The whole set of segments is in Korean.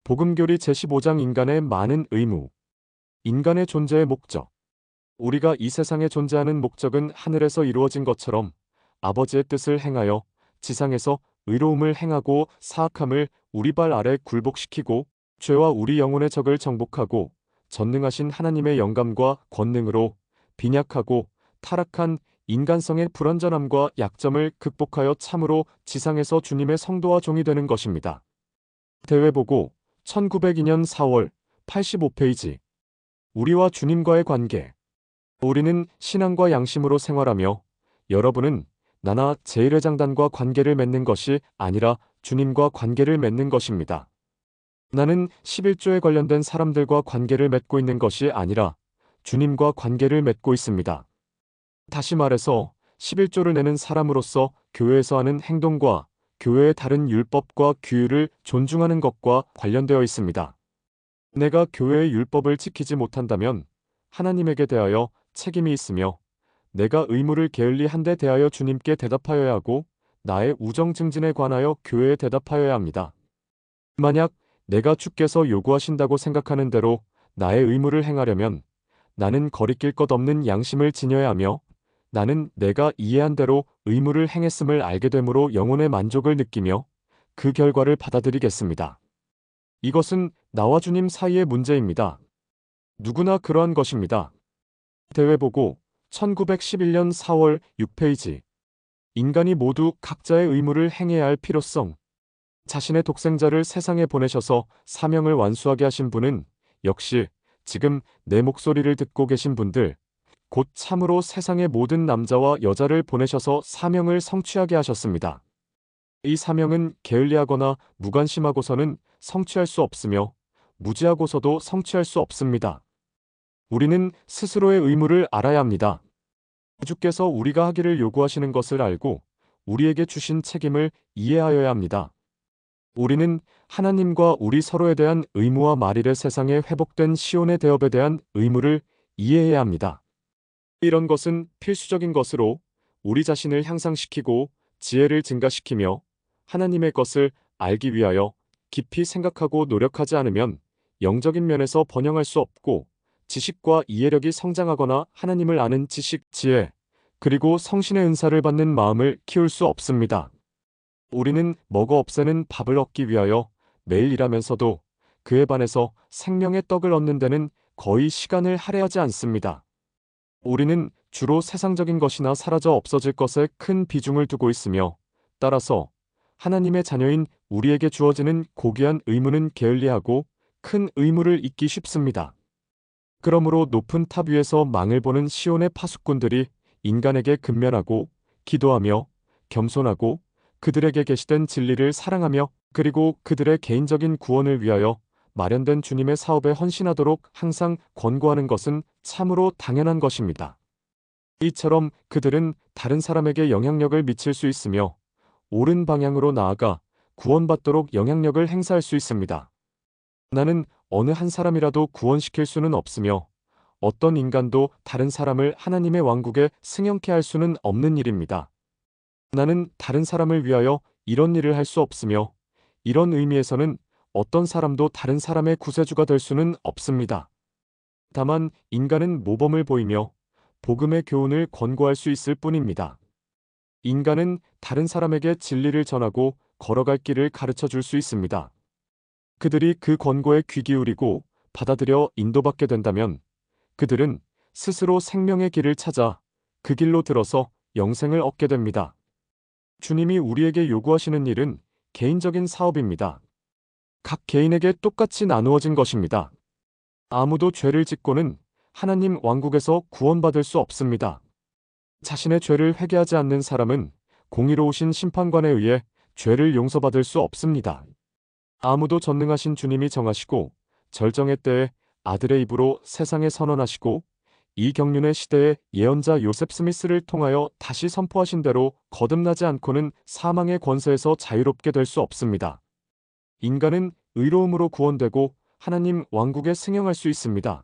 복음교리 제15장 인간의 많은 의무. 인간의 존재의 목적. 우리가 이 세상에 존재하는 목적은 하늘에서 이루어진 것처럼 아버지의 뜻을 행하여 지상에서 의로움을 행하고 사악함을 우리 발 아래 굴복시키고 죄와 우리 영혼의 적을 정복하고 전능하신 하나님의 영감과 권능으로 빈약하고 타락한 인간성의 불완전함과 약점을 극복하여 참으로 지상에서 주님의 성도와 종이 되는 것입니다. 대외보고 1902년 4월 85페이지. 우리와 주님과의 관계. 우리는 신앙과 양심으로 생활하며 여러분은 나나 제1회장단과 관계를 맺는 것이 아니라 주님과 관계를 맺는 것입니다. 나는 11조에 관련된 사람들과 관계를 맺고 있는 것이 아니라 주님과 관계를 맺고 있습니다. 다시 말해서 11조를 내는 사람으로서 교회에서 하는 행동과 교회의 다른 율법과 규율을 존중하는 것과 관련되어 있습니다. 내가 교회의 율법을 지키지 못한다면 하나님에게 대하여 책임이 있으며 내가 의무를 게을리 한 데 대하여 주님께 대답하여야 하고 나의 우정 증진에 관하여 교회에 대답하여야 합니다. 만약 내가 주께서 요구하신다고 생각하는 대로 나의 의무를 행하려면 나는 거리낄 것 없는 양심을 지녀야 하며 나는 내가 이해한 대로 의무를 행했음을 알게 되므로 영혼의 만족을 느끼며 그 결과를 받아들이겠습니다. 이것은 나와 주님 사이의 문제입니다. 누구나 그러한 것입니다. 대외보고 1911년 4월 6페이지. 인간이 모두 각자의 의무를 행해야 할 필요성. 자신의 독생자를 세상에 보내셔서 사명을 완수하게 하신 분은 역시 지금 내 목소리를 듣고 계신 분들, 곧 참으로 세상의 모든 남자와 여자를 보내셔서 사명을 성취하게 하셨습니다. 이 사명은 게을리하거나 무관심하고서는 성취할 수 없으며 무지하고서도 성취할 수 없습니다. 우리는 스스로의 의무를 알아야 합니다. 주께서 우리가 하기를 요구하시는 것을 알고 우리에게 주신 책임을 이해하여야 합니다. 우리는 하나님과 우리 서로에 대한 의무와 만일의 세상에 회복된 시온의 대업에 대한 의무를 이해해야 합니다. 이런 것은 필수적인 것으로 우리 자신을 향상시키고 지혜를 증가시키며 하나님의 것을 알기 위하여 깊이 생각하고 노력하지 않으면 영적인 면에서 번영할 수 없고 지식과 이해력이 성장하거나 하나님을 아는 지식, 지혜, 그리고 성신의 은사를 받는 마음을 키울 수 없습니다. 우리는 먹어 없애는 밥을 얻기 위하여 매일 일하면서도 그에 반해서 생명의 떡을 얻는 데는 거의 시간을 할애하지 않습니다. 우리는 주로 세상적인 것이나 사라져 없어질 것에 큰 비중을 두고 있으며 따라서 하나님의 자녀인 우리에게 주어지는 고귀한 의무는 게을리하고 큰 의무를 잊기 쉽습니다. 그러므로 높은 탑 위에서 망을 보는 시온의 파수꾼들이 인간에게 근면하고 기도하며 겸손하고 그들에게 계시된 진리를 사랑하며 그리고 그들의 개인적인 구원을 위하여 마련된 주님의 사업에 헌신하도록 항상 권고하는 것은 참으로 당연한 것입니다. 이처럼 그들은 다른 사람에게 영향력을 미칠 수 있으며 옳은 방향으로 나아가 구원받도록 영향력을 행사할 수 있습니다. 나는 어느 한 사람이라도 구원시킬 수는 없으며 어떤 인간도 다른 사람을 하나님의 왕국에 승용케 할 수는 없는 일입니다. 나는 다른 사람을 위하여 이런 일을 할 수 없으며 이런 의미에서는 어떤 사람도 다른 사람의 구세주가 될 수는 없습니다. 다만 인간은 모범을 보이며 복음의 교훈을 권고할 수 있을 뿐입니다. 인간은 다른 사람에게 진리를 전하고 걸어갈 길을 가르쳐 줄 수 있습니다. 그들이 그 권고에 귀 기울이고 받아들여 인도받게 된다면 그들은 스스로 생명의 길을 찾아 그 길로 들어서 영생을 얻게 됩니다. 주님이 우리에게 요구하시는 일은 개인적인 사업입니다. 각 개인에게 똑같이 나누어진 것입니다. 아무도 죄를 짓고는 하나님 왕국에서 구원받을 수 없습니다. 자신의 죄를 회개하지 않는 사람은 공의로우신 심판관에 의해 죄를 용서받을 수 없습니다. 아무도 전능하신 주님이 정하시고 절정의 때에 아들의 입으로 세상에 선언하시고 이 경륜의 시대에 예언자 요셉 스미스를 통하여 다시 선포하신 대로 거듭나지 않고는 사망의 권세에서 자유롭게 될 수 없습니다. 인간은 의로움으로 구원되고 하나님 왕국에 승용할 수 있습니다.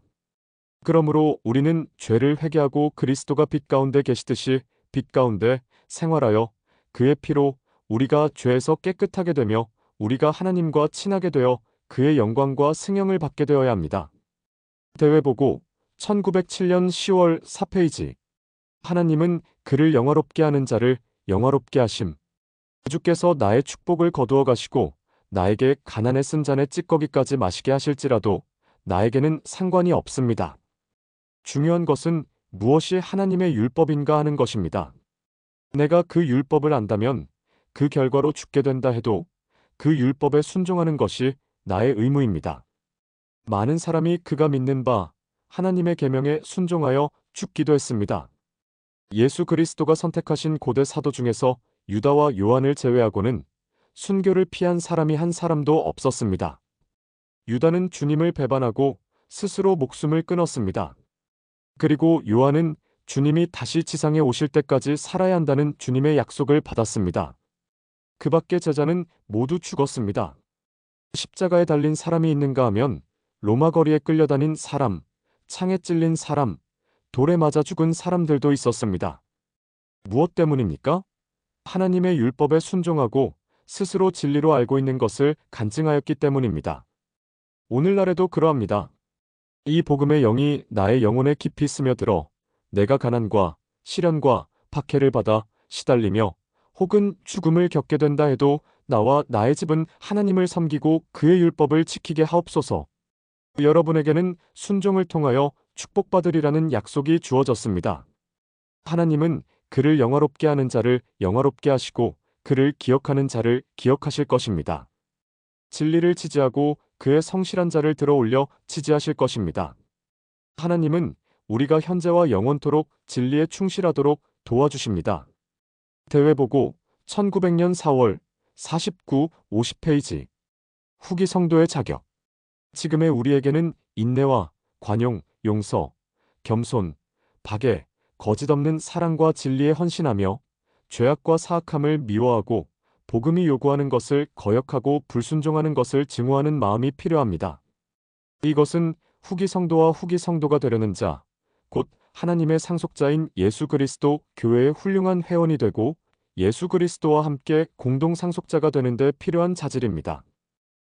그러므로 우리는 죄를 회개하고 그리스도가 빛 가운데 계시듯이 빛 가운데 생활하여 그의 피로 우리가 죄에서 깨끗하게 되며 우리가 하나님과 친하게 되어 그의 영광과 승영을 받게 되어야 합니다. 대회보고 1907년 10월 4페이지. 하나님은 그를 영화롭게 하는 자를 영화롭게 하심. 주께서 나의 축복을 거두어 가시고 나에게 가난에 쓴 잔의 찌꺼기까지 마시게 하실지라도 나에게는 상관이 없습니다. 중요한 것은 무엇이 하나님의 율법인가 하는 것입니다. 내가 그 율법을 안다면 그 결과로 죽게 된다 해도 그 율법에 순종하는 것이 나의 의무입니다. 많은 사람이 그가 믿는 바 하나님의 계명에 순종하여 죽기도 했습니다. 예수 그리스도가 선택하신 고대 사도 중에서 유다와 요한을 제외하고는 순교를 피한 사람이 한 사람도 없었습니다. 유다는 주님을 배반하고 스스로 목숨을 끊었습니다. 그리고 요한은 주님이 다시 지상에 오실 때까지 살아야 한다는 주님의 약속을 받았습니다. 그 밖의 제자는 모두 죽었습니다. 십자가에 달린 사람이 있는가 하면 로마 거리에 끌려다닌 사람, 창에 찔린 사람, 돌에 맞아 죽은 사람들도 있었습니다. 무엇 때문입니까? 하나님의 율법에 순종하고 스스로 진리로 알고 있는 것을 간증하였기 때문입니다. 오늘날에도 그러합니다. 이 복음의 영이 나의 영혼에 깊이 스며들어 내가 가난과 시련과 박해를 받아 시달리며 혹은 죽음을 겪게 된다 해도 나와 나의 집은 하나님을 섬기고 그의 율법을 지키게 하옵소서. 여러분에게는 순종을 통하여 축복받으리라는 약속이 주어졌습니다. 하나님은 그를 영화롭게 하는 자를 영화롭게 하시고 그를 기억하는 자를 기억하실 것입니다. 진리를 지지하고 그의 성실한 자를 들어 올려 지지하실 것입니다. 하나님은 우리가 현재와 영원토록 진리에 충실하도록 도와주십니다. 대회보고 1900년 4월 49, 50페이지. 후기 성도의 자격. 지금의 우리에게는 인내와 관용, 용서, 겸손, 박애, 거짓 없는 사랑과 진리에 헌신하며 죄악과 사악함을 미워하고 복음이 요구하는 것을 거역하고 불순종하는 것을 증오하는 마음이 필요합니다. 이것은 후기 성도와 후기 성도가 되려는 자, 곧 하나님의 상속자인 예수 그리스도 교회의 훌륭한 회원이 되고 예수 그리스도와 함께 공동 상속자가 되는 데 필요한 자질입니다.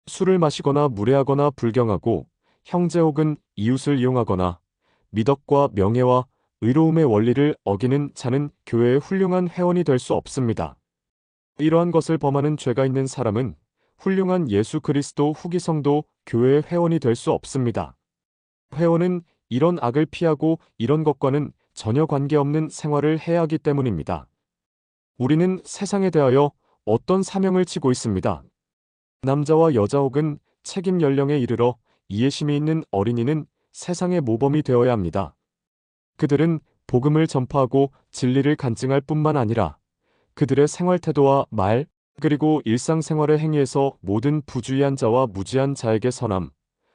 술을 마시거나 무례하거나 불경하고 형제 혹은 이웃을 이용하거나 미덕과 명예와 의로움의 원리를 어기는 자는 교회의 훌륭한 회원이 될 수 없습니다. 이러한 것을 범하는 죄가 있는 사람은 훌륭한 예수 그리스도 후기 성도 교회의 회원이 될 수 없습니다. 회원은 이런 악을 피하고 이런 것과는 전혀 관계없는 생활을 해야 하기 때문입니다. 우리는 세상에 대하여 어떤 사명을 지고 있습니다. 남자와 여자 혹은 책임 연령에 이르러 이해심이 있는 어린이는 세상의 모범이 되어야 합니다. 그들은 복음을 전파하고 진리를 간증할 뿐만 아니라 그들의 생활 태도와 말, 그리고 일상생활의 행위에서 모든 부주의한 자와 무지한 자에게 선함,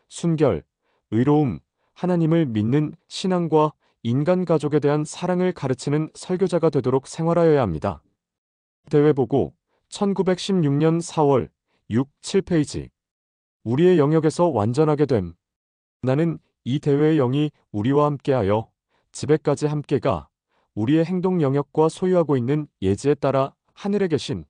순결, 의로움, 하나님을 믿는 신앙과 인간 가족에 대한 사랑을 가르치는 설교자가 되도록 생활하여야 합니다. 대회보고 1916년 4월 6, 7페이지. 우리의 영역에서 완전하게 됨. 나는 이 대회의 영이 우리와 함께하여 집에까지 함께 가 우리의 행동 영역과 소유하고 있는 예지에 따라 하늘에 계신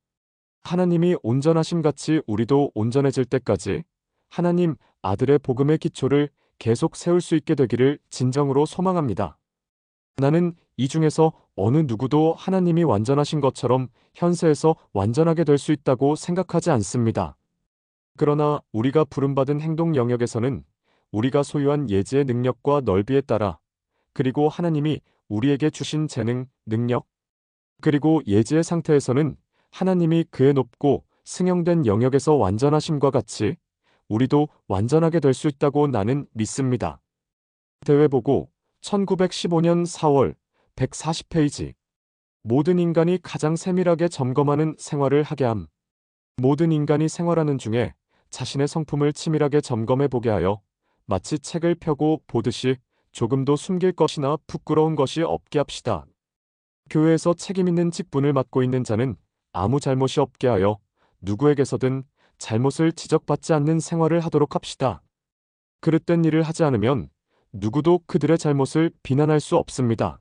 하나님이 온전하심 같이 우리도 온전해질 때까지 하나님 아들의 복음의 기초를 계속 세울 수 있게 되기를 진정으로 소망합니다. 나는 이 중에서 어느 누구도 하나님이 완전하신 것처럼 현세에서 완전하게 될 수 있다고 생각하지 않습니다. 그러나 우리가 부름받은 행동 영역에서는 우리가 소유한 예지의 능력과 넓이에 따라 그리고 하나님이 우리에게 주신 재능, 능력, 그리고 예지의 상태에서는 하나님이 그의 높고 승형된 영역에서 완전하심과 같이 우리도 완전하게 될 수 있다고 나는 믿습니다. 대회보고 1915년 4월 140페이지. 모든 인간이 가장 세밀하게 점검하는 생활을 하게 함. 모든 인간이 생활하는 중에 자신의 성품을 치밀하게 점검해 보게 하여 마치 책을 펴고 보듯이 조금도 숨길 것이나 부끄러운 것이 없게 합시다. 교회에서 책임있는 직분을 맡고 있는 자는 아무 잘못이 없게 하여 누구에게서든 잘못을 지적받지 않는 생활을 하도록 합시다. 그릇된 일을 하지 않으면 누구도 그들의 잘못을 비난할 수 없습니다.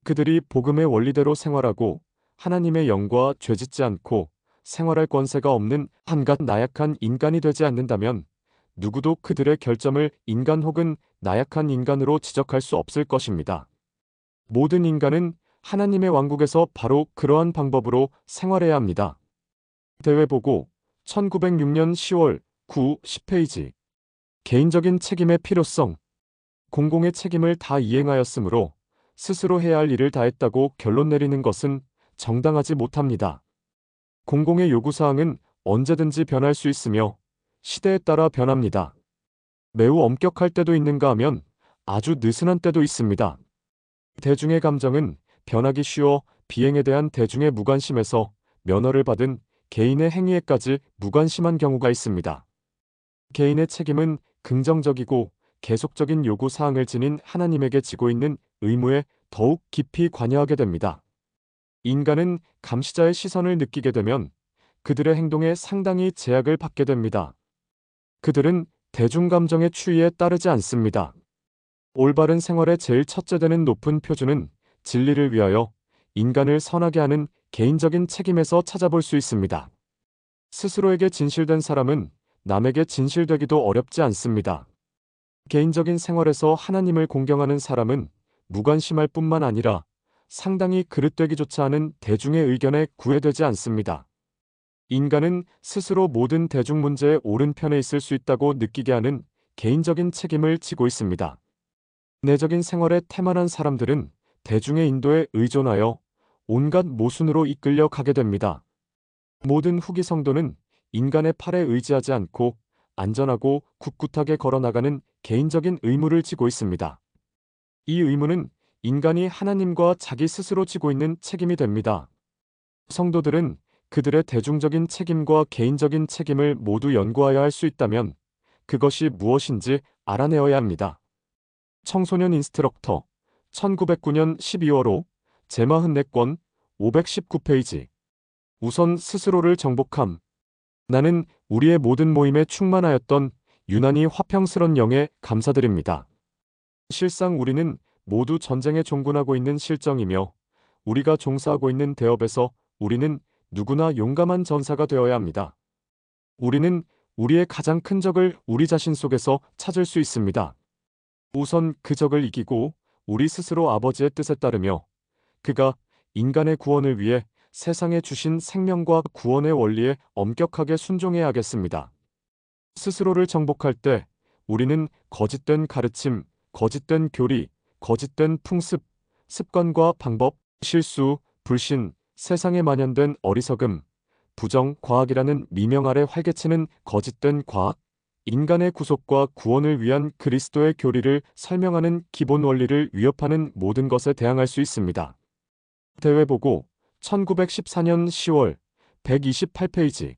그들이 복음의 원리대로 생활하고 하나님의 영과 죄짓지 않고 생활할 권세가 없는 한갓 나약한 인간이 되지 않는다면 누구도 그들의 결점을 인간 혹은 나약한 인간으로 지적할 수 없을 것입니다. 모든 인간은 하나님의 왕국에서 바로 그러한 방법으로 생활해야 합니다. 대외보고 1906년 10월 9, 10페이지. 개인적인 책임의 필요성. 공공의 책임을 다 이행하였으므로 스스로 해야 할 일을 다했다고 결론 내리는 것은 정당하지 못합니다. 공공의 요구사항은 언제든지 변할 수 있으며 시대에 따라 변합니다. 매우 엄격할 때도 있는가 하면 아주 느슨한 때도 있습니다. 대중의 감정은 변하기 쉬워 비행에 대한 대중의 무관심에서 면허를 받은 개인의 행위에까지 무관심한 경우가 있습니다. 개인의 책임은 긍정적이고 계속적인 요구 사항을 지닌 하나님에게 지고 있는 의무에 더욱 깊이 관여하게 됩니다. 인간은 감시자의 시선을 느끼게 되면 그들의 행동에 상당히 제약을 받게 됩니다. 그들은 대중감정의 추이에 따르지 않습니다. 올바른 생활의 제일 첫째 되는 높은 표준은 진리를 위하여 인간을 선하게 하는 개인적인 책임에서 찾아볼 수 있습니다. 스스로에게 진실된 사람은 남에게 진실되기도 어렵지 않습니다. 개인적인 생활에서 하나님을 공경하는 사람은 무관심할 뿐만 아니라 상당히 그릇되기조차 하는 대중의 의견에 구애되지 않습니다. 인간은 스스로 모든 대중 문제의 옳은 편에 있을 수 있다고 느끼게 하는 개인적인 책임을 지고 있습니다. 내적인 생활에 태만한 사람들은 대중의 인도에 의존하여 온갖 모순으로 이끌려 가게 됩니다. 모든 후기 성도는 인간의 팔에 의지하지 않고 안전하고 굳굳하게 걸어나가는 개인적인 의무를 지고 있습니다. 이 의무는 인간이 하나님과 자기 스스로 지고 있는 책임이 됩니다. 성도들은 그들의 대중적인 책임과 개인적인 책임을 모두 연구하여 할 수 있다면 그것이 무엇인지 알아내어야 합니다. 청소년 인스트럭터 1909년 12월 5, 제마흔네권 519페이지. 우선 스스로를 정복함. 나는 우리의 모든 모임에 충만하였던 유난히 화평스런 영에 감사드립니다. 실상 우리는 모두 전쟁에 종군하고 있는 실정이며 우리가 종사하고 있는 대업에서 우리는 누구나 용감한 전사가 되어야 합니다. 우리는 우리의 가장 큰 적을 우리 자신 속에서 찾을 수 있습니다. 우선 그 적을 이기고 우리 스스로 아버지의 뜻에 따르며 그가 인간의 구원을 위해 세상에 주신 생명과 구원의 원리에 엄격하게 순종해야 하겠습니다. 스스로를 정복할 때 우리는 거짓된 가르침, 거짓된 교리, 거짓된 풍습, 습관과 방법, 실수, 불신, 세상에 만연된 어리석음, 부정, 과학이라는 미명 아래 활개치는 거짓된 과학, 인간의 구속과 구원을 위한 그리스도의 교리를 설명하는 기본 원리를 위협하는 모든 것에 대항할 수 있습니다. 대외보고 1914년 10월 128페이지.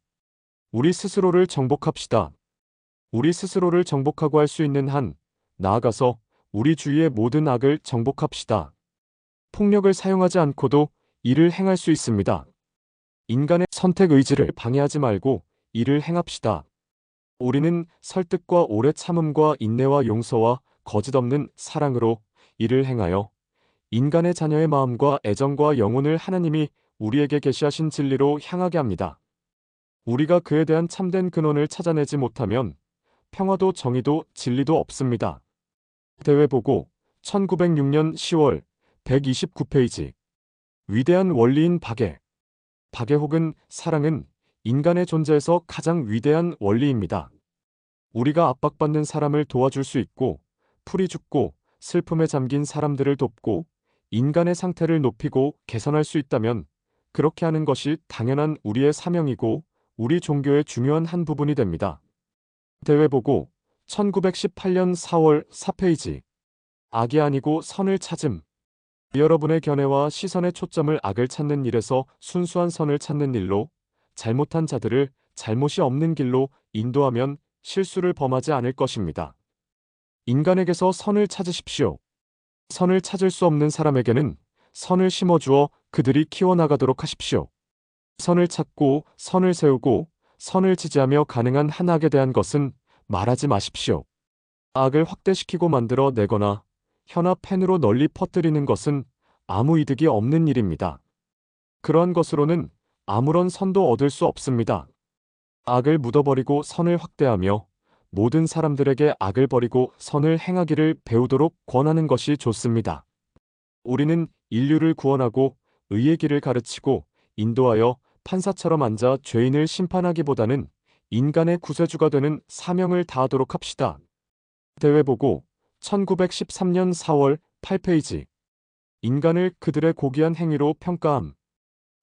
우리 스스로를 정복합시다. 우리 스스로를 정복하고 할 수 있는 한, 나아가서 우리 주위의 모든 악을 정복합시다. 폭력을 사용하지 않고도 이를 행할 수 있습니다. 인간의 선택 의지를 방해하지 말고 이를 행합시다. 우리는 설득과 오래 참음과 인내와 용서와 거짓 없는 사랑으로 이를 행하여 인간의 자녀의 마음과 애정과 영혼을 하나님이 우리에게 계시하신 진리로 향하게 합니다. 우리가 그에 대한 참된 근원을 찾아내지 못하면 평화도 정의도 진리도 없습니다. 대외보고 1906년 10월 129페이지. 위대한 원리인 박애. 박애 혹은 사랑은 인간의 존재에서 가장 위대한 원리입니다. 우리가 압박받는 사람을 도와줄 수 있고, 풀이 죽고 슬픔에 잠긴 사람들을 돕고, 인간의 상태를 높이고 개선할 수 있다면 그렇게 하는 것이 당연한 우리의 사명이고 우리 종교의 중요한 한 부분이 됩니다. 대외보고 1918년 4월 4페이지. 악이 아니고 선을 찾음. 여러분의 견해와 시선의 초점을 악을 찾는 일에서 순수한 선을 찾는 일로, 잘못한 자들을 잘못이 없는 길로 인도하면 실수를 범하지 않을 것입니다. 인간에게서 선을 찾으십시오. 선을 찾을 수 없는 사람에게는 선을 심어주어 그들이 키워나가도록 하십시오. 선을 찾고 선을 세우고 선을 지지하며 가능한 한 악에 대한 것은 말하지 마십시오. 악을 확대시키고 만들어 내거나 혀나 펜으로 널리 퍼뜨리는 것은 아무 이득이 없는 일입니다. 그러한 것으로는 아무런 선도 얻을 수 없습니다. 악을 묻어버리고 선을 확대하며 모든 사람들에게 악을 버리고 선을 행하기를 배우도록 권하는 것이 좋습니다. 우리는 인류를 구원하고 의의 길을 가르치고 인도하여 판사처럼 앉아 죄인을 심판하기보다는 인간의 구세주가 되는 사명을 다하도록 합시다. 대회보고 1913년 4월 8페이지. 인간을 그들의 고귀한 행위로 평가함.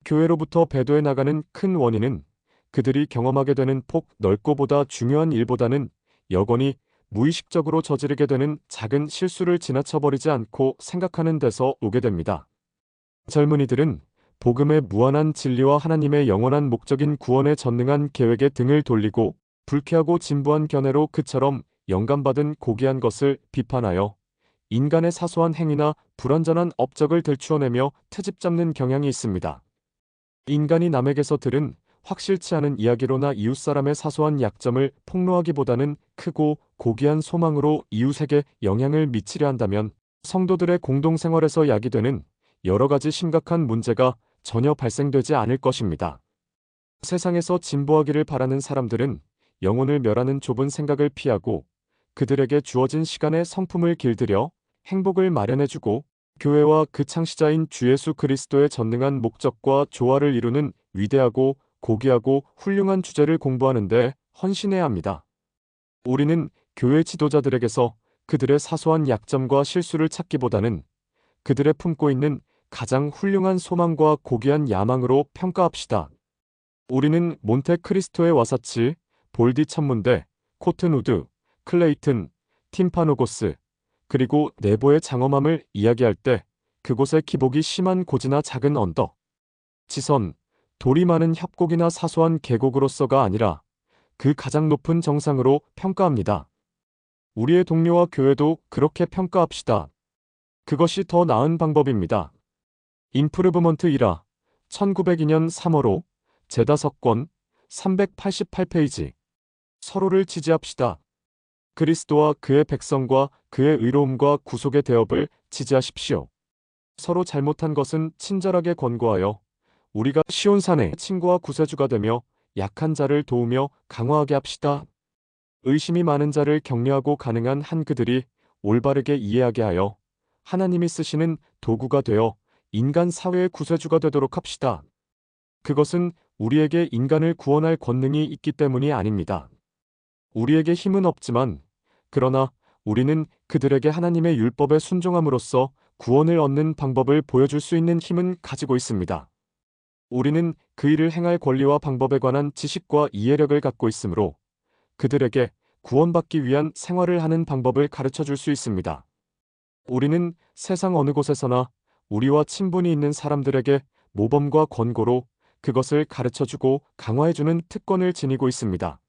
교회로부터 배도해 나가는 큰 원인은 그들이 경험하게 되는 폭 넓고보다 중요한 일보다는 여건이 무의식적으로 저지르게 되는 작은 실수를 지나쳐버리지 않고 생각하는 데서 오게 됩니다. 젊은이들은 복음의 무한한 진리와 하나님의 영원한 목적인 구원에 전능한 계획에 등을 돌리고 불쾌하고 진부한 견해로 그처럼 영감받은 고귀한 것을 비판하여 인간의 사소한 행위나 불완전한 업적을 들추어내며 트집 잡는 경향이 있습니다. 인간이 남에게서 들은 확실치 않은 이야기로나 이웃사람의 사소한 약점을 폭로하기보다는 크고 고귀한 소망으로 이웃에게 영향을 미치려 한다면 성도들의 공동생활에서 야기되는 여러 가지 심각한 문제가 전혀 발생되지 않을 것입니다. 세상에서 진보하기를 바라는 사람들은 영혼을 멸하는 좁은 생각을 피하고 그들에게 주어진 시간에 성품을 길들여 행복을 마련해주고 교회와 그 창시자인 주 예수 그리스도의 전능한 목적과 조화를 이루는 위대하고 고귀하고 훌륭한 주제를 공부하는데 헌신해야 합니다. 우리는 교회 지도자들에게서 그들의 사소한 약점과 실수를 찾기보다는 그들의 품고 있는 가장 훌륭한 소망과 고귀한 야망으로 평가합시다. 우리는 몬테크리스토의 와사치, 볼디 천문대, 코튼우드, 클레이튼, 팀파노고스, 그리고 네보의 장엄함을 이야기할 때 그곳의 기복이 심한 고지나 작은 언덕, 지선, 돌이 많은 협곡이나 사소한 계곡으로서가 아니라 그 가장 높은 정상으로 평가합니다. 우리의 동료와 교회도 그렇게 평가합시다. 그것이 더 나은 방법입니다. 임프루브먼트 1화 1902년 3월 5 제5권 388페이지. 서로를 지지합시다. 그리스도와 그의 백성과 그의 의로움과 구속의 대업을 지지하십시오. 서로 잘못한 것은 친절하게 권고하여 우리가 시온산의 친구와 구세주가 되며 약한 자를 도우며 강화하게 합시다. 의심이 많은 자를 격려하고 가능한 한 그들이 올바르게 이해하게 하여 하나님이 쓰시는 도구가 되어 인간 사회의 구세주가 되도록 합시다. 그것은 우리에게 인간을 구원할 권능이 있기 때문이 아닙니다. 우리에게 힘은 없지만 그러나 우리는 그들에게 하나님의 율법에 순종함으로써 구원을 얻는 방법을 보여줄 수 있는 힘은 가지고 있습니다. 우리는 그 일을 행할 권리와 방법에 관한 지식과 이해력을 갖고 있으므로 그들에게 구원받기 위한 생활을 하는 방법을 가르쳐 줄 수 있습니다. 우리는 세상 어느 곳에서나 우리와 친분이 있는 사람들에게 모범과 권고로 그것을 가르쳐주고 강화해주는 특권을 지니고 있습니다.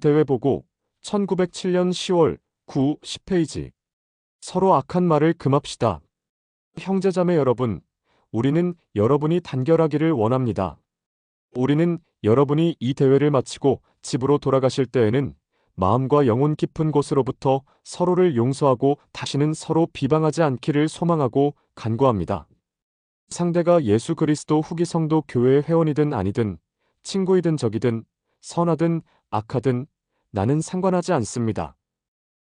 대회보고 1907년 10월 9, 10페이지. 서로 악한 말을 금합시다. 형제자매 여러분, 우리는 여러분이 단결하기를 원합니다. 우리는 여러분이 이 대회를 마치고 집으로 돌아가실 때에는 마음과 영혼 깊은 곳으로부터 서로를 용서하고 다시는 서로 비방하지 않기를 소망하고 간구합니다. 상대가 예수 그리스도 후기 성도 교회의 회원이든 아니든 친구이든 적이든 선하든 악하든 나는 상관하지 않습니다.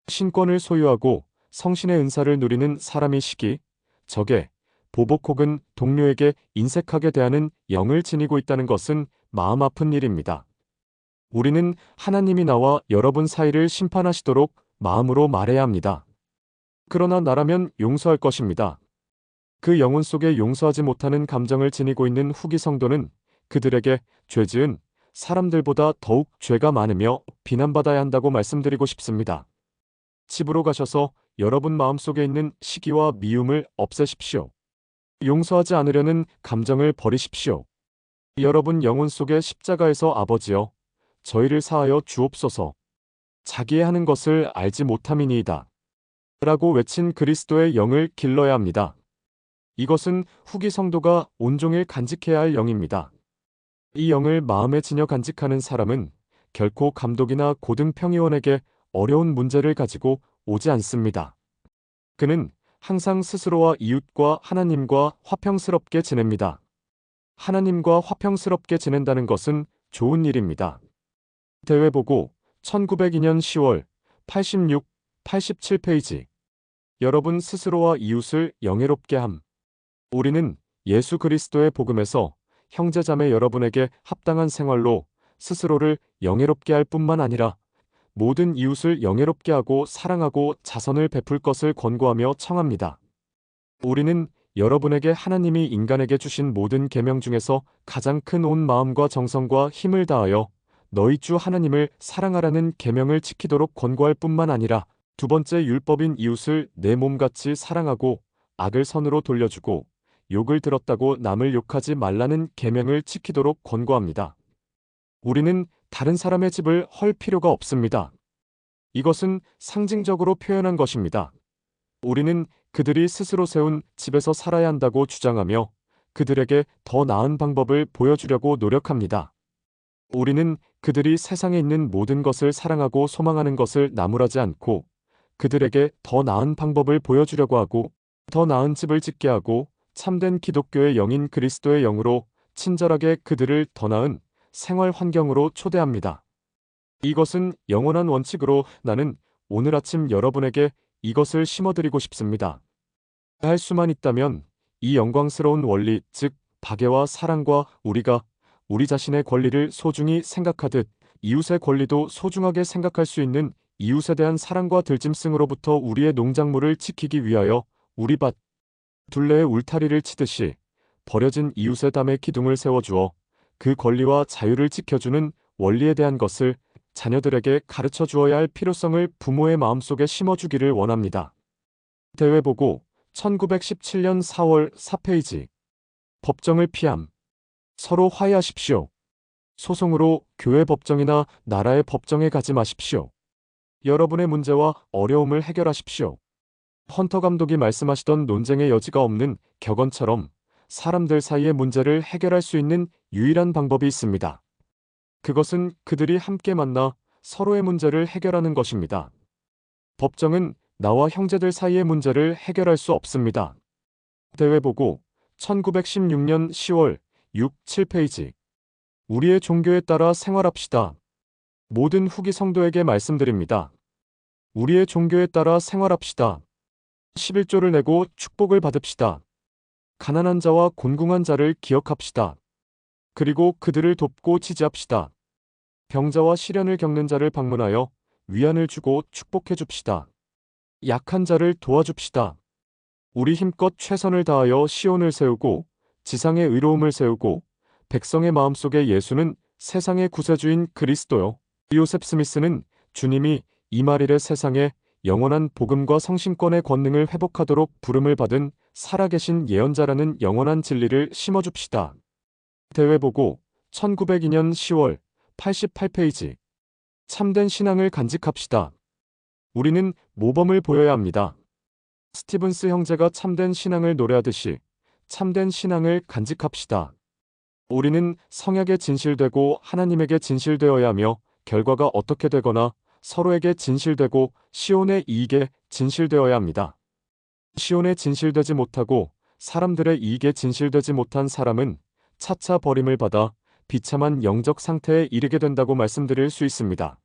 신권을 소유하고 성신의 은사를 누리는 사람이시기 적에 보복 혹은 동료에게 인색하게 대하는 영을 지니고 있다는 것은 마음 아픈 일입니다. 우리는 하나님이 나와 여러분 사이를 심판하시도록 마음으로 말해야 합니다. 그러나 나라면 용서할 것입니다. 그 영혼 속에 용서하지 못하는 감정을 지니고 있는 후기 성도는 그들에게 죄 지은 사람들보다 더욱 죄가 많으며 비난받아야 한다고 말씀드리고 싶습니다. 집으로 가셔서 여러분 마음속에 있는 시기와 미움을 없애십시오. 용서하지 않으려는 감정을 버리십시오. 여러분 영혼 속의 십자가에서 아버지여 저희를 사하여 주옵소서. 자기의 하는 것을 알지 못함이니이다. 라고 외친 그리스도의 영을 길러야 합니다. 이것은 후기 성도가 온종일 간직해야 할 영입니다. 이 영을 마음에 지녀 간직하는 사람은 결코 감독이나 고등평의원에게 어려운 문제를 가지고 오지 않습니다. 그는 항상 스스로와 이웃과 하나님과 화평스럽게 지냅니다. 하나님과 화평스럽게 지낸다는 것은 좋은 일입니다. 대회보고 1902년 10월 86, 87페이지. 여러분 스스로와 이웃을 영예롭게 함. 우리는 예수 그리스도의 복음에서 형제자매 여러분에게 합당한 생활로 스스로를 영예롭게 할 뿐만 아니라 모든 이웃을 영예롭게 하고 사랑하고 자선을 베풀 것을 권고하며 청합니다. 우리는 여러분에게 하나님이 인간에게 주신 모든 계명 중에서 가장 큰 온 마음과 정성과 힘을 다하여 너희 주 하나님을 사랑하라는 계명을 지키도록 권고할 뿐만 아니라 두 번째 율법인 이웃을 내 몸같이 사랑하고 악을 선으로 돌려주고 욕을 들었다고 남을 욕하지 말라는 계명을 지키도록 권고합니다. 우리는 다른 사람의 집을 헐 필요가 없습니다. 이것은 상징적으로 표현한 것입니다. 우리는 그들이 스스로 세운 집에서 살아야 한다고 주장하며 그들에게 더 나은 방법을 보여주려고 노력합니다. 우리는 그들이 세상에 있는 모든 것을 사랑하고 소망하는 것을 나무라지 않고 그들에게 더 나은 방법을 보여주려고 하고 더 나은 집을 짓게 하고 참된 기독교의 영인 그리스도의 영으로 친절하게 그들을 더 나은 생활 환경으로 초대합니다. 이것은 영원한 원칙으로 나는 오늘 아침 여러분에게 이것을 심어드리고 싶습니다. 할 수만 있다면 이 영광스러운 원리, 즉 박애와 사랑과 우리가 우리 자신의 권리를 소중히 생각하듯 이웃의 권리도 소중하게 생각할 수 있는 이웃에 대한 사랑과 들짐승으로부터 우리의 농작물을 지키기 위하여 우리 밭 둘레에 울타리를 치듯이 버려진 이웃의 담에 기둥을 세워주어 그 권리와 자유를 지켜주는 원리에 대한 것을 자녀들에게 가르쳐 주어야 할 필요성을 부모의 마음속에 심어주기를 원합니다. 대외보고 1917년 4월 4페이지. 법정을 피함. 서로 화해하십시오. 소송으로 교회 법정이나 나라의 법정에 가지 마십시오. 여러분의 문제와 어려움을 해결하십시오. 헌터 감독이 말씀하시던 논쟁의 여지가 없는 격언처럼 사람들 사이의 문제를 해결할 수 있는 유일한 방법이 있습니다. 그것은 그들이 함께 만나 서로의 문제를 해결하는 것입니다. 법정은 나와 형제들 사이의 문제를 해결할 수 없습니다. 대외보고 1916년 10월 6, 7페이지. 우리의 종교에 따라 생활합시다. 모든 후기 성도에게 말씀드립니다. 우리의 종교에 따라 생활합시다. 11조를 내고 축복을 받읍시다. 가난한 자와 곤궁한 자를 기억합시다. 그리고 그들을 돕고 지지합시다. 병자와 시련을 겪는 자를 방문하여 위안을 주고 축복해 줍시다. 약한 자를 도와줍시다. 우리 힘껏 최선을 다하여 시온을 세우고 지상의 의로움을 세우고 백성의 마음속에 예수는 세상의 구세주인 그리스도요. 요셉 스미스는 주님이 이 말일에 세상에 영원한 복음과 성신권의 권능을 회복하도록 부름을 받은 살아계신 예언자라는 영원한 진리를 심어줍시다. 대외보고 1902년 10월 88페이지. 참된 신앙을 간직합시다. 우리는 모범을 보여야 합니다. 스티븐스 형제가 참된 신앙을 노래하듯이 참된 신앙을 간직합시다. 우리는 성약에 진실되고 하나님에게 진실되어야 하며 결과가 어떻게 되거나 서로에게 진실되고 시온의 이익에 진실되어야 합니다. 시온에 진실되지 못하고 사람들의 이익에 진실되지 못한 사람은 차차 버림을 받아 비참한 영적 상태에 이르게 된다고 말씀드릴 수 있습니다.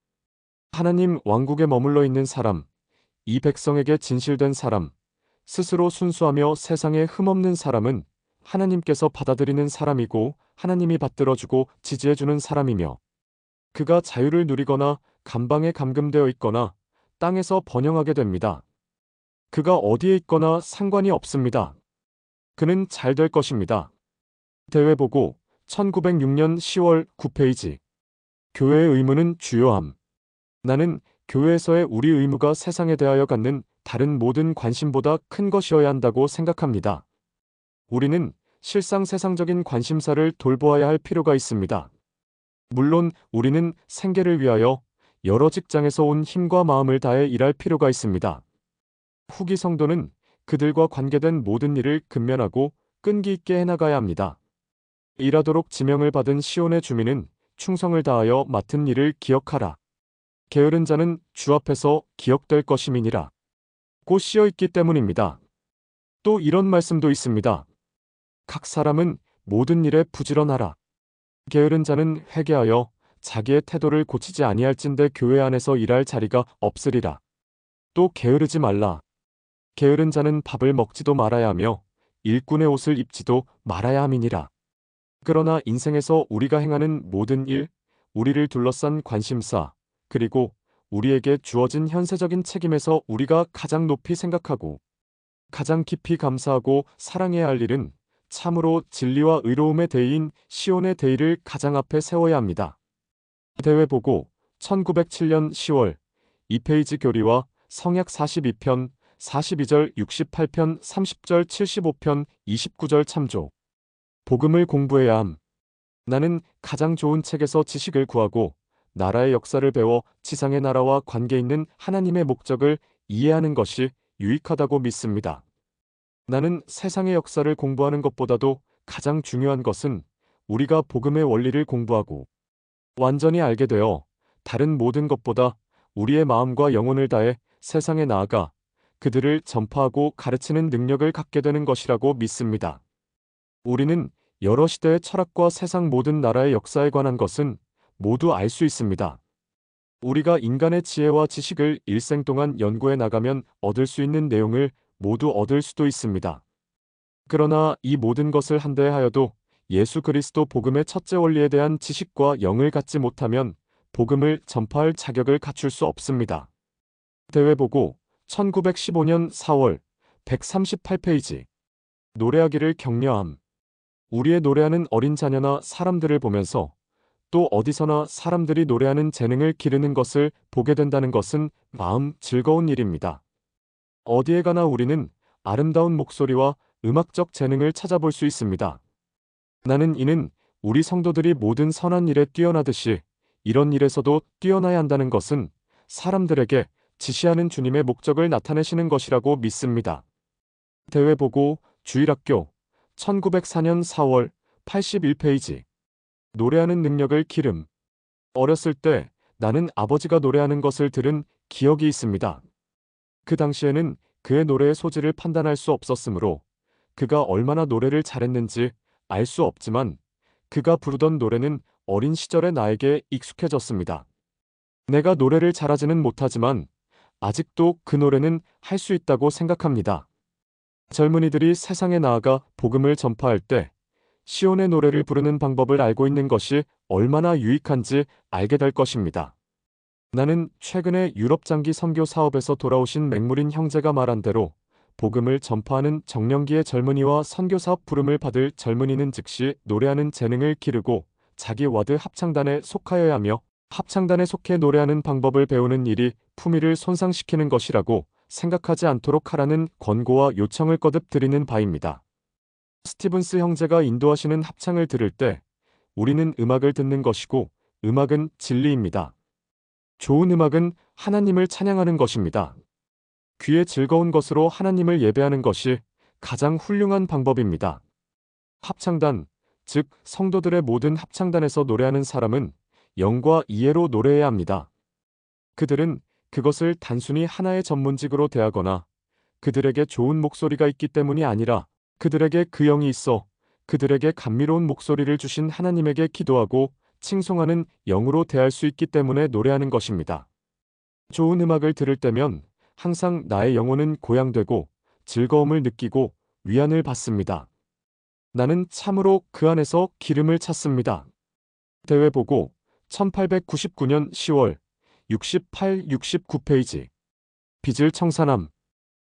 하나님 왕국에 머물러 있는 사람, 이 백성에게 진실된 사람, 스스로 순수하며 세상에 흠없는 사람은 하나님께서 받아들이는 사람이고 하나님이 받들어주고 지지해주는 사람이며 그가 자유를 누리거나 감방에 감금되어 있거나 땅에서 번영하게 됩니다. 그가 어디에 있거나 상관이 없습니다. 그는 잘 될 것입니다. 대외보고 1906년 10월 9페이지. 교회의 의무는 주요함. 나는 교회에서의 우리 의무가 세상에 대하여 갖는 다른 모든 관심보다 큰 것이어야 한다고 생각합니다. 우리는 실상 세상적인 관심사를 돌보아야 할 필요가 있습니다. 물론 우리는 생계를 위하여 여러 직장에서 온 힘과 마음을 다해 일할 필요가 있습니다. 후기 성도는 그들과 관계된 모든 일을 근면하고 끈기 있게 해나가야 합니다. 일하도록 지명을 받은 시온의 주민은 충성을 다하여 맡은 일을 기억하라. 게으른 자는 주 앞에서 기억될 것임이니라. 고 씌어 있기 때문입니다. 또 이런 말씀도 있습니다. 각 사람은 모든 일에 부지런하라. 게으른 자는 회개하여 자기의 태도를 고치지 아니할진대 교회 안에서 일할 자리가 없으리라. 또 게으르지 말라. 게으른 자는 밥을 먹지도 말아야 하며 일꾼의 옷을 입지도 말아야 함이니라. 그러나 인생에서 우리가 행하는 모든 일, 우리를 둘러싼 관심사, 그리고 우리에게 주어진 현세적인 책임에서 우리가 가장 높이 생각하고 가장 깊이 감사하고 사랑해야 할 일은 참으로 진리와 의로움의 대의인 시온의 대의를 가장 앞에 세워야 합니다. 대회 보고 1907년 10월 2페이지 교리와 성약 42편, 42절 68편 30절 75편 29절 참조. 복음을 공부해야 함. 나는 가장 좋은 책에서 지식을 구하고 나라의 역사를 배워 지상의 나라와 관계 있는 하나님의 목적을 이해하는 것이 유익하다고 믿습니다. 나는 세상의 역사를 공부하는 것보다도 가장 중요한 것은 우리가 복음의 원리를 공부하고 완전히 알게 되어 다른 모든 것보다 우리의 마음과 영혼을 다해 세상에 나아가 그들을 전파하고 가르치는 능력을 갖게 되는 것이라고 믿습니다. 우리는 여러 시대의 철학과 세상 모든 나라의 역사에 관한 것은 모두 알 수 있습니다. 우리가 인간의 지혜와 지식을 일생 동안 연구해 나가면 얻을 수 있는 내용을 모두 얻을 수도 있습니다. 그러나 이 모든 것을 한데 하여도 예수 그리스도 복음의 첫째 원리에 대한 지식과 영을 갖지 못하면 복음을 전파할 자격을 갖출 수 없습니다. 대회 보고 1915년 4월 138페이지. 노래하기를 격려함. 우리의 노래하는 어린 자녀나 사람들을 보면서 또 어디서나 사람들이 노래하는 재능을 기르는 것을 보게 된다는 것은 마음 즐거운 일입니다. 어디에 가나 우리는 아름다운 목소리와 음악적 재능을 찾아볼 수 있습니다. 나는 이는 우리 성도들이 모든 선한 일에 뛰어나듯이 이런 일에서도 뛰어나야 한다는 것은 사람들에게 지시하는 주님의 목적을 나타내시는 것이라고 믿습니다. 대회 보고 주일학교 1904년 4월 81페이지. 노래하는 능력을 기름. 어렸을 때 나는 아버지가 노래하는 것을 들은 기억이 있습니다. 그 당시에는 그의 노래의 소질을 판단할 수 없었으므로 그가 얼마나 노래를 잘했는지 알 수 없지만 그가 부르던 노래는 어린 시절의 나에게 익숙해졌습니다. 내가 노래를 잘하지는 못하지만 아직도 그 노래는 할 수 있다고 생각합니다. 젊은이들이 세상에 나아가 복음을 전파할 때 시온의 노래를 부르는 방법을 알고 있는 것이 얼마나 유익한지 알게 될 것입니다. 나는 최근에 유럽 장기 선교 사업에서 돌아오신 맥무린 형제가 말한 대로 복음을 전파하는 정년기의 젊은이와 선교 사업 부름을 받을 젊은이는 즉시 노래하는 재능을 기르고 자기 와드 합창단에 속하여야 하며 합창단에 속해 노래하는 방법을 배우는 일이 품위를 손상시키는 것이라고 생각하지 않도록 하라는 권고와 요청을 거듭 드리는 바입니다. 스티븐스 형제가 인도하시는 합창을 들을 때 우리는 음악을 듣는 것이고 음악은 진리입니다. 좋은 음악은 하나님을 찬양하는 것입니다. 귀에 즐거운 것으로 하나님을 예배하는 것이 가장 훌륭한 방법입니다. 합창단, 즉 성도들의 모든 합창단에서 노래하는 사람은 영과 이해로 노래해야 합니다. 그들은 그것을 단순히 하나의 전문직으로 대하거나 그들에게 좋은 목소리가 있기 때문이 아니라 그들에게 그 영이 있어 그들에게 감미로운 목소리를 주신 하나님에게 기도하고 칭송하는 영으로 대할 수 있기 때문에 노래하는 것입니다. 좋은 음악을 들을 때면 항상 나의 영혼은 고양되고 즐거움을 느끼고 위안을 받습니다. 나는 참으로 그 안에서 기름을 찾습니다. 대회 보고 1899년 10월 68, 69페이지. 빚을 청산함.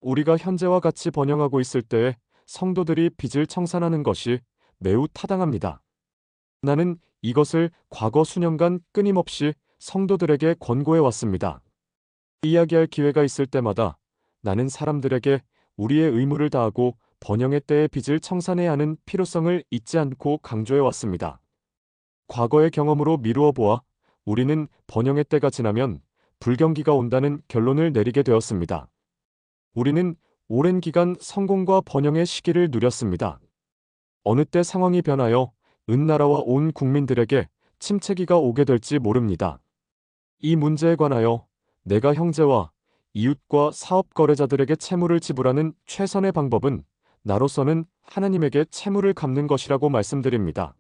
우리가 현재와 같이 번영하고 있을 때에 성도들이 빚을 청산하는 것이 매우 타당합니다. 나는 이것을 과거 수년간 끊임없이 성도들에게 권고해 왔습니다. 이야기할 기회가 있을 때마다 나는 사람들에게 우리의 의무를 다하고 번영의 때의 빚을 청산해야 하는 필요성을 잊지 않고 강조해 왔습니다. 과거의 경험으로 미루어 보아 우리는 번영의 때가 지나면 불경기가 온다는 결론을 내리게 되었습니다. 우리는 오랜 기간 성공과 번영의 시기를 누렸습니다. 어느 때 상황이 변하여 은나라와 온 국민들에게 침체기가 오게 될지 모릅니다. 이 문제에 관하여 내가 형제와 이웃과 사업 거래자들에게 채무를 지불하는 최선의 방법은 나로서는 하나님에게 채무를 갚는 것이라고 말씀드립니다.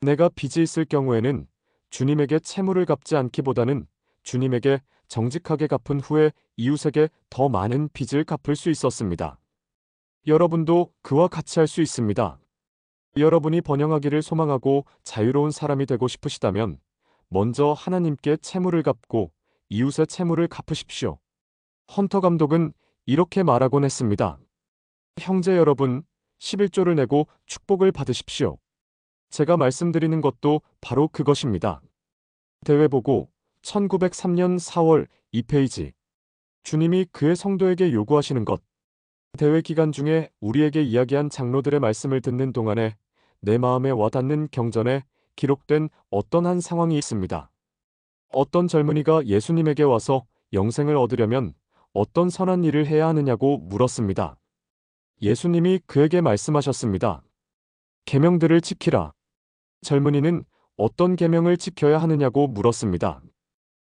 내가 빚이 있을 경우에는 주님에게 채무를 갚지 않기보다는 주님에게 정직하게 갚은 후에 이웃에게 더 많은 빚을 갚을 수 있었습니다. 여러분도 그와 같이 할 수 있습니다. 여러분이 번영하기를 소망하고 자유로운 사람이 되고 싶으시다면 먼저 하나님께 채무를 갚고 이웃의 채무를 갚으십시오. 헌터 감독은 이렇게 말하곤 했습니다. 형제 여러분, 11조를 내고 축복을 받으십시오. 제가 말씀드리는 것도 바로 그것입니다. 대회보고 1903년 4월 2페이지. 주님이 그의 성도에게 요구하시는 것. 대회 기간 중에 우리에게 이야기한 장로들의 말씀을 듣는 동안에 내 마음에 와닿는 경전에 기록된 어떤 한 상황이 있습니다. 어떤 젊은이가 예수님에게 와서 영생을 얻으려면 어떤 선한 일을 해야 하느냐고 물었습니다. 예수님이 그에게 말씀하셨습니다. 계명들을 지키라. 젊은이는 어떤 계명을 지켜야 하느냐고 물었습니다.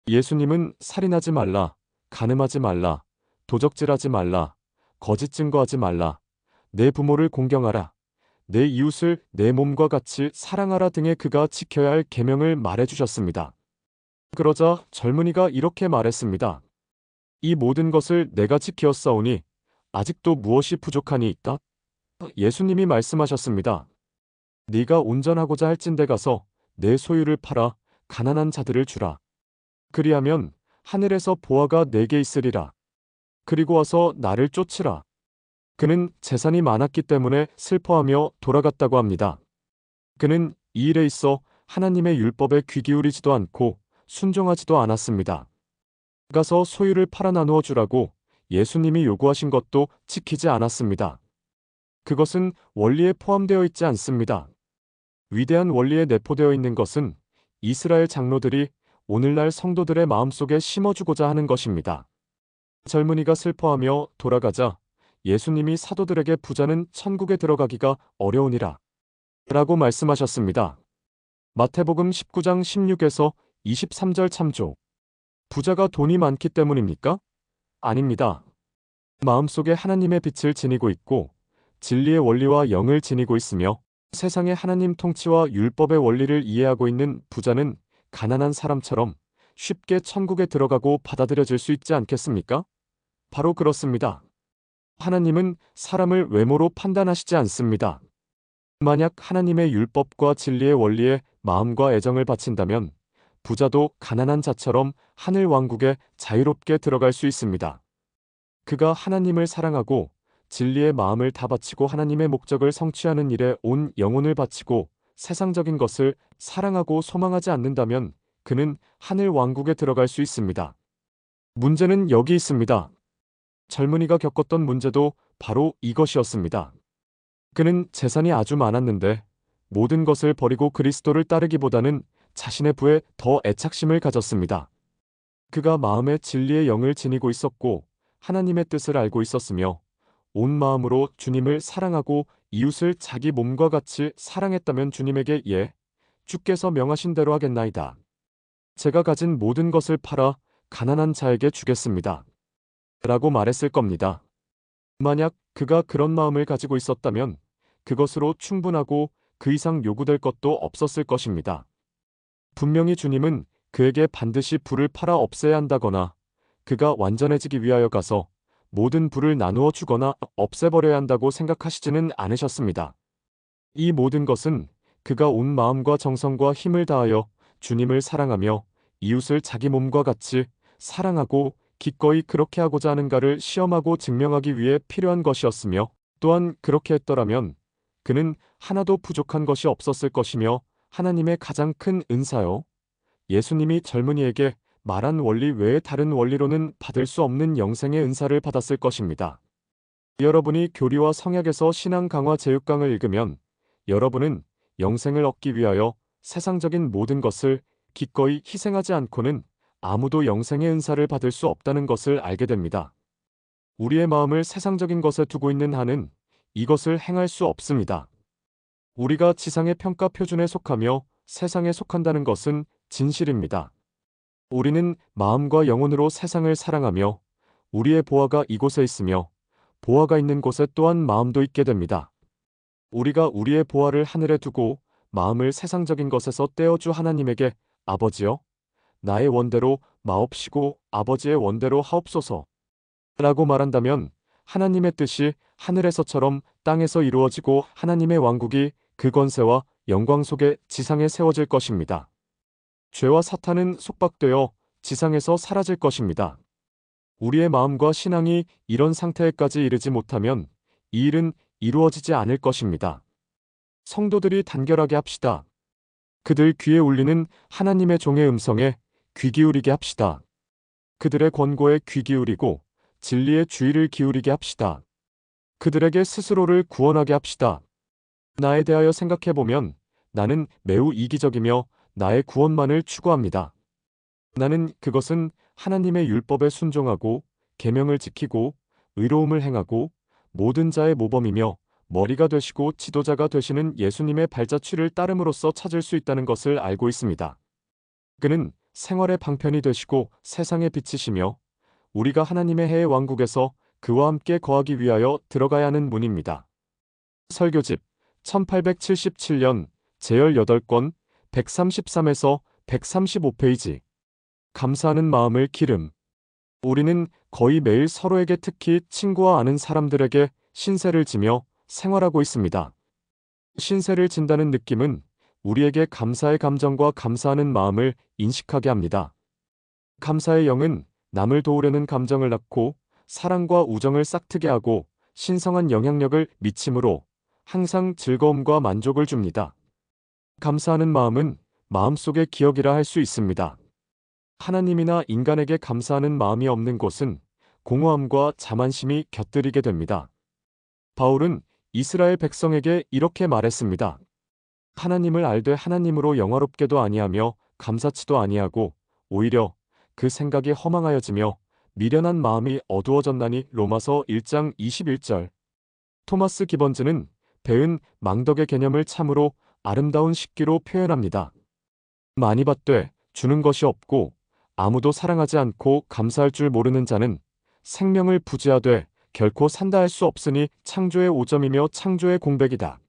예수님은 살인하지 말라, 간음하지 말라, 도적질하지 말라, 거짓 증거하지 말라, 내 부모를 공경하라, 내 이웃을 내 몸과 같이 사랑하라 등의 그가 지켜야 할 계명을 말해주셨습니다. 그러자 젊은이가 이렇게 말했습니다. 이 모든 것을 내가 지키었사오니 아직도 무엇이 부족하니 있다? 예수님이 말씀하셨습니다. 네가 온전하고자 할진대 가서 내 소유를 팔아 가난한 자들을 주라. 그리하면 하늘에서 보화가 내게 있으리라. 그리고 와서 나를 쫓으라. 그는 재산이 많았기 때문에 슬퍼하며 돌아갔다고 합니다. 그는 이 일에 있어 하나님의 율법에 귀 기울이지도 않고 순종하지도 않았습니다. 가서 소유를 팔아 나누어 주라고 예수님이 요구하신 것도 지키지 않았습니다. 그것은 원리에 포함되어 있지 않습니다. 위대한 원리에 내포되어 있는 것은 이스라엘 장로들이 오늘날 성도들의 마음속에 심어주고자 하는 것입니다. 젊은이가 슬퍼하며 돌아가자 예수님이 사도들에게 부자는 천국에 들어가기가 어려우니라 라고 말씀하셨습니다. 마태복음 19장 16에서 23절 참조. 부자가 돈이 많기 때문입니까? 아닙니다. 마음속에 하나님의 빛을 지니고 있고 진리의 원리와 영을 지니고 있으며 세상의 하나님 통치와 율법의 원리를 이해하고 있는 부자는 가난한 사람처럼 쉽게 천국에 들어가고 받아들여질 수 있지 않겠습니까? 바로 그렇습니다. 하나님은 사람을 외모로 판단하시지 않습니다. 만약 하나님의 율법과 진리의 원리에 마음과 애정을 바친다면 부자도 가난한 자처럼 하늘 왕국에 자유롭게 들어갈 수 있습니다. 그가 하나님을 사랑하고 진리의 마음을 다 바치고 하나님의 목적을 성취하는 일에 온 영혼을 바치고 세상적인 것을 사랑하고 소망하지 않는다면 그는 하늘 왕국에 들어갈 수 있습니다. 문제는 여기 있습니다. 젊은이가 겪었던 문제도 바로 이것이었습니다. 그는 재산이 아주 많았는데 모든 것을 버리고 그리스도를 따르기보다는 자신의 부에 더 애착심을 가졌습니다. 그가 마음에 진리의 영을 지니고 있었고 하나님의 뜻을 알고 있었으며 온 마음으로 주님을 사랑하고 이웃을 자기 몸과 같이 사랑했다면 주님에게 주께서 명하신 대로 하겠나이다. 제가 가진 모든 것을 팔아 가난한 자에게 주겠습니다. 라고 말했을 겁니다. 만약 그가 그런 마음을 가지고 있었다면 그것으로 충분하고 그 이상 요구될 것도 없었을 것입니다. 분명히 주님은 그에게 반드시 부를 팔아 없애야 한다거나 그가 완전해지기 위하여 가서 모든 부를 나누어 주거나 없애버려야 한다고 생각하시지는 않으셨습니다. 이 모든 것은 그가 온 마음과 정성과 힘을 다하여 주님을 사랑하며 이웃을 자기 몸과 같이 사랑하고 기꺼이 그렇게 하고자 하는가를 시험하고 증명하기 위해 필요한 것이었으며 또한 그렇게 했더라면 그는 하나도 부족한 것이 없었을 것이며 하나님의 가장 큰 은사요. 예수님이 젊은이에게 말한 원리 외에 다른 원리로는 받을 수 없는 영생의 은사를 받았을 것입니다. 여러분이 교리와 성약에서 신앙 강화 제육강을 읽으면 여러분은 영생을 얻기 위하여 세상적인 모든 것을 기꺼이 희생하지 않고는 아무도 영생의 은사를 받을 수 없다는 것을 알게 됩니다. 우리의 마음을 세상적인 것에 두고 있는 한은 이것을 행할 수 없습니다. 우리가 지상의 평가 표준에 속하며 세상에 속한다는 것은 진실입니다. 우리는 마음과 영혼으로 세상을 사랑하며 우리의 보화가 이곳에 있으며 보화가 있는 곳에 또한 마음도 있게 됩니다. 우리가 우리의 보화를 하늘에 두고 마음을 세상적인 것에서 떼어주 하나님에게 아버지여, 나의 원대로 마옵시고 아버지의 원대로 하옵소서. 라고 말한다면 하나님의 뜻이 하늘에서처럼 땅에서 이루어지고 하나님의 왕국이 그 권세와 영광 속에 지상에 세워질 것입니다. 죄와 사탄은 속박되어 지상에서 사라질 것입니다. 우리의 마음과 신앙이 이런 상태에까지 이르지 못하면 이 일은 이루어지지 않을 것입니다. 성도들이 단결하게 합시다. 그들 귀에 울리는 하나님의 종의 음성에 귀 기울이게 합시다. 그들의 권고에 귀 기울이고 진리의 주의를 기울이게 합시다. 그들에게 스스로를 구원하게 합시다. 나에 대하여 생각해보면 나는 매우 이기적이며 나의 구원만을 추구합니다. 나는 그것은 하나님의 율법에 순종하고 계명을 지키고 의로움을 행하고 모든 자의 모범이며 머리가 되시고 지도자가 되시는 예수님의 발자취를 따름으로써 찾을 수 있다는 것을 알고 있습니다. 그는 생활의 방편이 되시고 세상의 빛이시며 우리가 하나님의 해의 왕국에서 그와 함께 거하기 위하여 들어가야 하는 문입니다. 설교집 1877년 제 18권 133에서 135페이지. 감사하는 마음을 기름. 우리는 거의 매일 서로에게, 특히 친구와 아는 사람들에게 신세를 지며 생활하고 있습니다. 신세를 진다는 느낌은 우리에게 감사의 감정과 감사하는 마음을 인식하게 합니다. 감사의 영은 남을 도우려는 감정을 낳고 사랑과 우정을 싹트게 하고 신성한 영향력을 미침으로 항상 즐거움과 만족을 줍니다. 감사하는 마음은 마음속의 기억이라 할 수 있습니다. 하나님이나 인간에게 감사하는 마음이 없는 곳은 공허함과 자만심이 곁들이게 됩니다. 바울은 이스라엘 백성에게 이렇게 말했습니다. 하나님을 알되 하나님으로 영화롭게도 아니하며 감사치도 아니하고 오히려 그 생각이 허망하여지며 미련한 마음이 어두워졌나니. 로마서 1장 21절. 토마스 기번즈는 배은 망덕의 개념을 참으로 아름다운 식기로 표현합니다. 많이 받되 주는 것이 없고 아무도 사랑하지 않고 감사할 줄 모르는 자는 생명을 부지하되 결코 산다 할 수 없으니 창조의 오점이며 창조의 공백이다.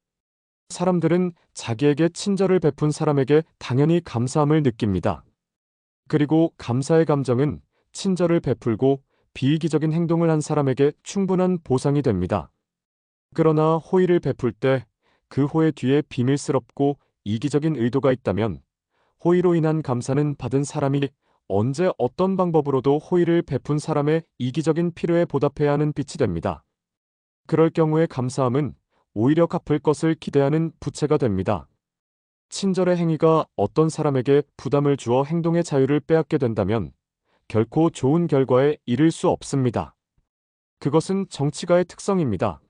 사람들은 자기에게 친절을 베푼 사람에게 당연히 감사함을 느낍니다. 그리고 감사의 감정은 친절을 베풀고 비이기적인 행동을 한 사람에게 충분한 보상이 됩니다. 그러나 호의를 베풀 때 그 호의 뒤에 비밀스럽고 이기적인 의도가 있다면 호의로 인한 감사는 받은 사람이 언제 어떤 방법으로도 호의를 베푼 사람의 이기적인 필요에 보답해야 하는 빛이 됩니다. 그럴 경우에 감사함은 오히려 갚을 것을 기대하는 부채가 됩니다. 친절의 행위가 어떤 사람에게 부담을 주어 행동의 자유를 빼앗게 된다면 결코 좋은 결과에 이를 수 없습니다. 그것은 정치가의 특성입니다.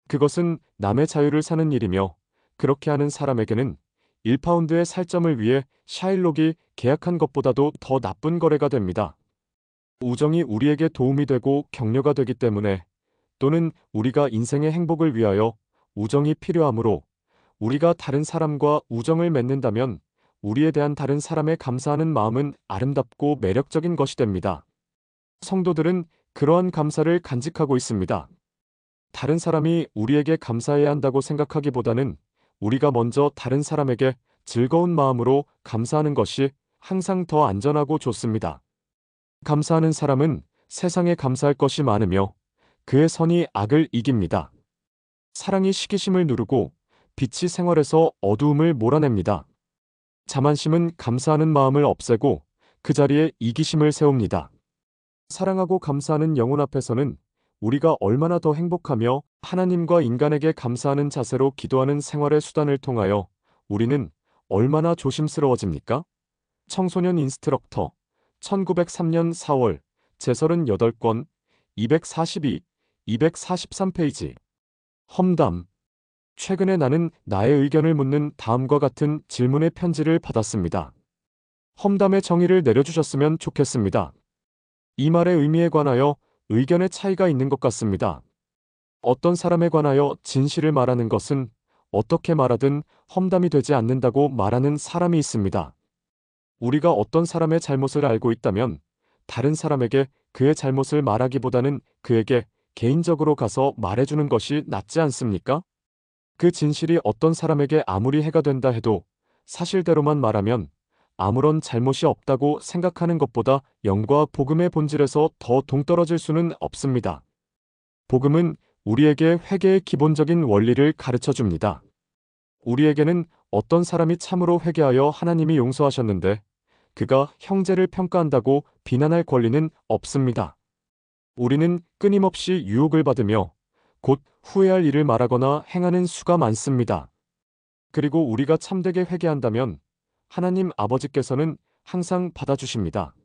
그것은 남의 자유를 사는 일이며 그렇게 하는 사람에게는 1파운드의 살점을 위해 샤일록이 계약한 것보다도 더 나쁜 거래가 됩니다. 우정이 우리에게 도움이 되고 격려가 되기 때문에, 또는 우리가 인생의 행복을 위하여 우정이 필요하므로 우리가 다른 사람과 우정을 맺는다면 우리에 대한 다른 사람의 감사하는 마음은 아름답고 매력적인 것이 됩니다. 성도들은 그러한 감사를 간직하고 있습니다. 다른 사람이 우리에게 감사해야 한다고 생각하기보다는 우리가 먼저 다른 사람에게 즐거운 마음으로 감사하는 것이 항상 더 안전하고 좋습니다. 감사하는 사람은 세상에 감사할 것이 많으며 그의 선이 악을 이깁니다. 사랑이 시기심을 누르고 빛이 생활에서 어두움을 몰아냅니다. 자만심은 감사하는 마음을 없애고 그 자리에 이기심을 세웁니다. 사랑하고 감사하는 영혼 앞에서는 우리가 얼마나 더 행복하며 하나님과 인간에게 감사하는 자세로 기도하는 생활의 수단을 통하여 우리는 얼마나 조심스러워집니까? 청소년 인스트럭터 1903년 4월 제38권 242, 243페이지. 험담. 최근에 나는 나의 의견을 묻는 다음과 같은 질문의 편지를 받았습니다. 험담의 정의를 내려주셨으면 좋겠습니다. 이 말의 의미에 관하여 의견의 차이가 있는 것 같습니다. 어떤 사람에 관하여 진실을 말하는 것은 어떻게 말하든 험담이 되지 않는다고 말하는 사람이 있습니다. 우리가 어떤 사람의 잘못을 알고 있다면 다른 사람에게 그의 잘못을 말하기보다는 그에게 개인적으로 가서 말해주는 것이 낫지 않습니까? 그 진실이 어떤 사람에게 아무리 해가 된다 해도 사실대로만 말하면 아무런 잘못이 없다고 생각하는 것보다 영과 복음의 본질에서 더 동떨어질 수는 없습니다. 복음은 우리에게 회개의 기본적인 원리를 가르쳐 줍니다. 우리에게는 어떤 사람이 참으로 회개하여 하나님이 용서하셨는데 그가 형제를 평가한다고 비난할 권리는 없습니다. 우리는 끊임없이 유혹을 받으며 곧 후회할 일을 말하거나 행하는 수가 많습니다. 그리고 우리가 참되게 회개한다면 하나님 아버지께서는 항상 받아주십니다.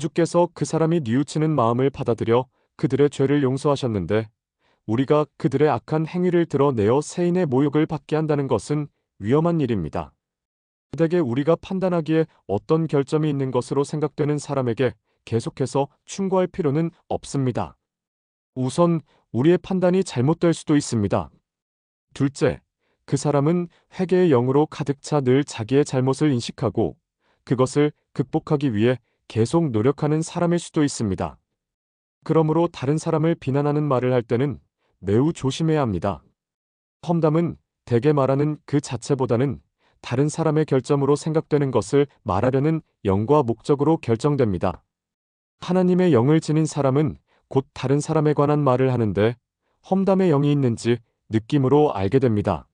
주께서 그 사람이 뉘우치는 마음을 받아들여 그들의 죄를 용서하셨는데 우리가 그들의 악한 행위를 드러내어 세인의 모욕을 받게 한다는 것은 위험한 일입니다. 대개 우리가 판단하기에 어떤 결점이 있는 것으로 생각되는 사람에게 계속해서 충고할 필요는 없습니다. 우선 우리의 판단이 잘못될 수도 있습니다. 둘째, 그 사람은 회개의 영으로 가득 차 늘 자기의 잘못을 인식하고 그것을 극복하기 위해 계속 노력하는 사람일 수도 있습니다. 그러므로 다른 사람을 비난하는 말을 할 때는 매우 조심해야 합니다. 험담은 대개 말하는 그 자체보다는 다른 사람의 결점으로 생각되는 것을 말하려는 영과 목적으로 결정됩니다. 하나님의 영을 지닌 사람은 곧 다른 사람에 관한 말을 하는데 험담의 영이 있는지 느낌으로 알게 됩니다.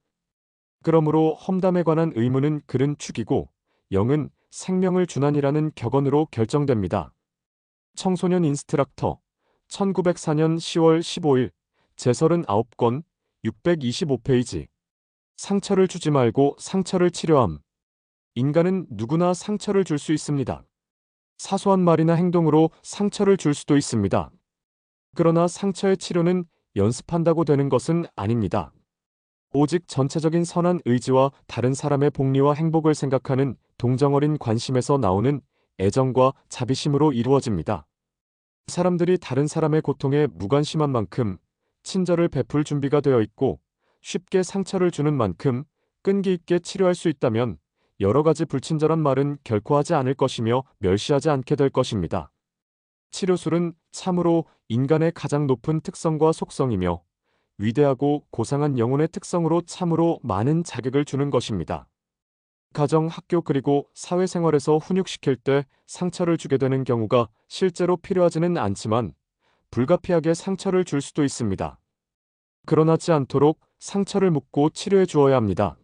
그러므로 험담에 관한 의무는 글은 축이고 영은 생명을 준환이라는 격언으로 결정됩니다. 청소년 인스트럭터 1904년 10월 15일 제39권 625페이지 상처를 주지 말고 상처를 치료함. 인간은 누구나 상처를 줄 수 있습니다. 사소한 말이나 행동으로 상처를 줄 수도 있습니다. 그러나 상처의 치료는 연습한다고 되는 것은 아닙니다. 오직 전체적인 선한 의지와 다른 사람의 복리와 행복을 생각하는 동정어린 관심에서 나오는 애정과 자비심으로 이루어집니다. 사람들이 다른 사람의 고통에 무관심한 만큼 친절을 베풀 준비가 되어 있고 쉽게 상처를 주는 만큼 끈기 있게 치료할 수 있다면 여러 가지 불친절한 말은 결코 하지 않을 것이며 멸시하지 않게 될 것입니다. 치료술은 참으로 인간의 가장 높은 특성과 속성이며 위대하고 고상한 영혼의 특성으로 참으로 많은 자격을 주는 것입니다. 가정, 학교 그리고 사회생활에서 훈육시킬 때 상처를 주게 되는 경우가 실제로 필요하지는 않지만 불가피하게 상처를 줄 수도 있습니다. 그러나지 않도록 상처를 묻고 치료해 주어야 합니다.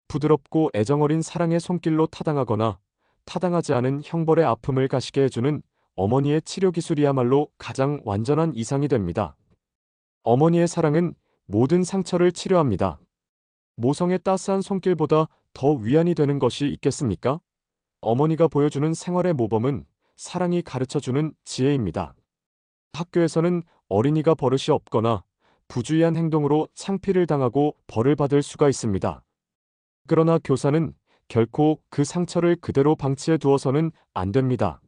부드럽고 애정어린 사랑의 손길로 타당하거나 타당하지 않은 형벌의 아픔을 가시게 해주는 어머니의 치료 기술이야말로 가장 완전한 이상이 됩니다. 어머니의 사랑은 모든 상처를 치료합니다. 모성의 따스한 손길보다 더 위안이 되는 것이 있겠습니까? 어머니가 보여주는 생활의 모범은 사랑이 가르쳐주는 지혜입니다. 학교에서는 어린이가 버릇이 없거나 부주의한 행동으로 창피를 당하고 벌을 받을 수가 있습니다. 그러나 교사는 결코 그 상처를 그대로 방치해 두어서는 안 됩니다.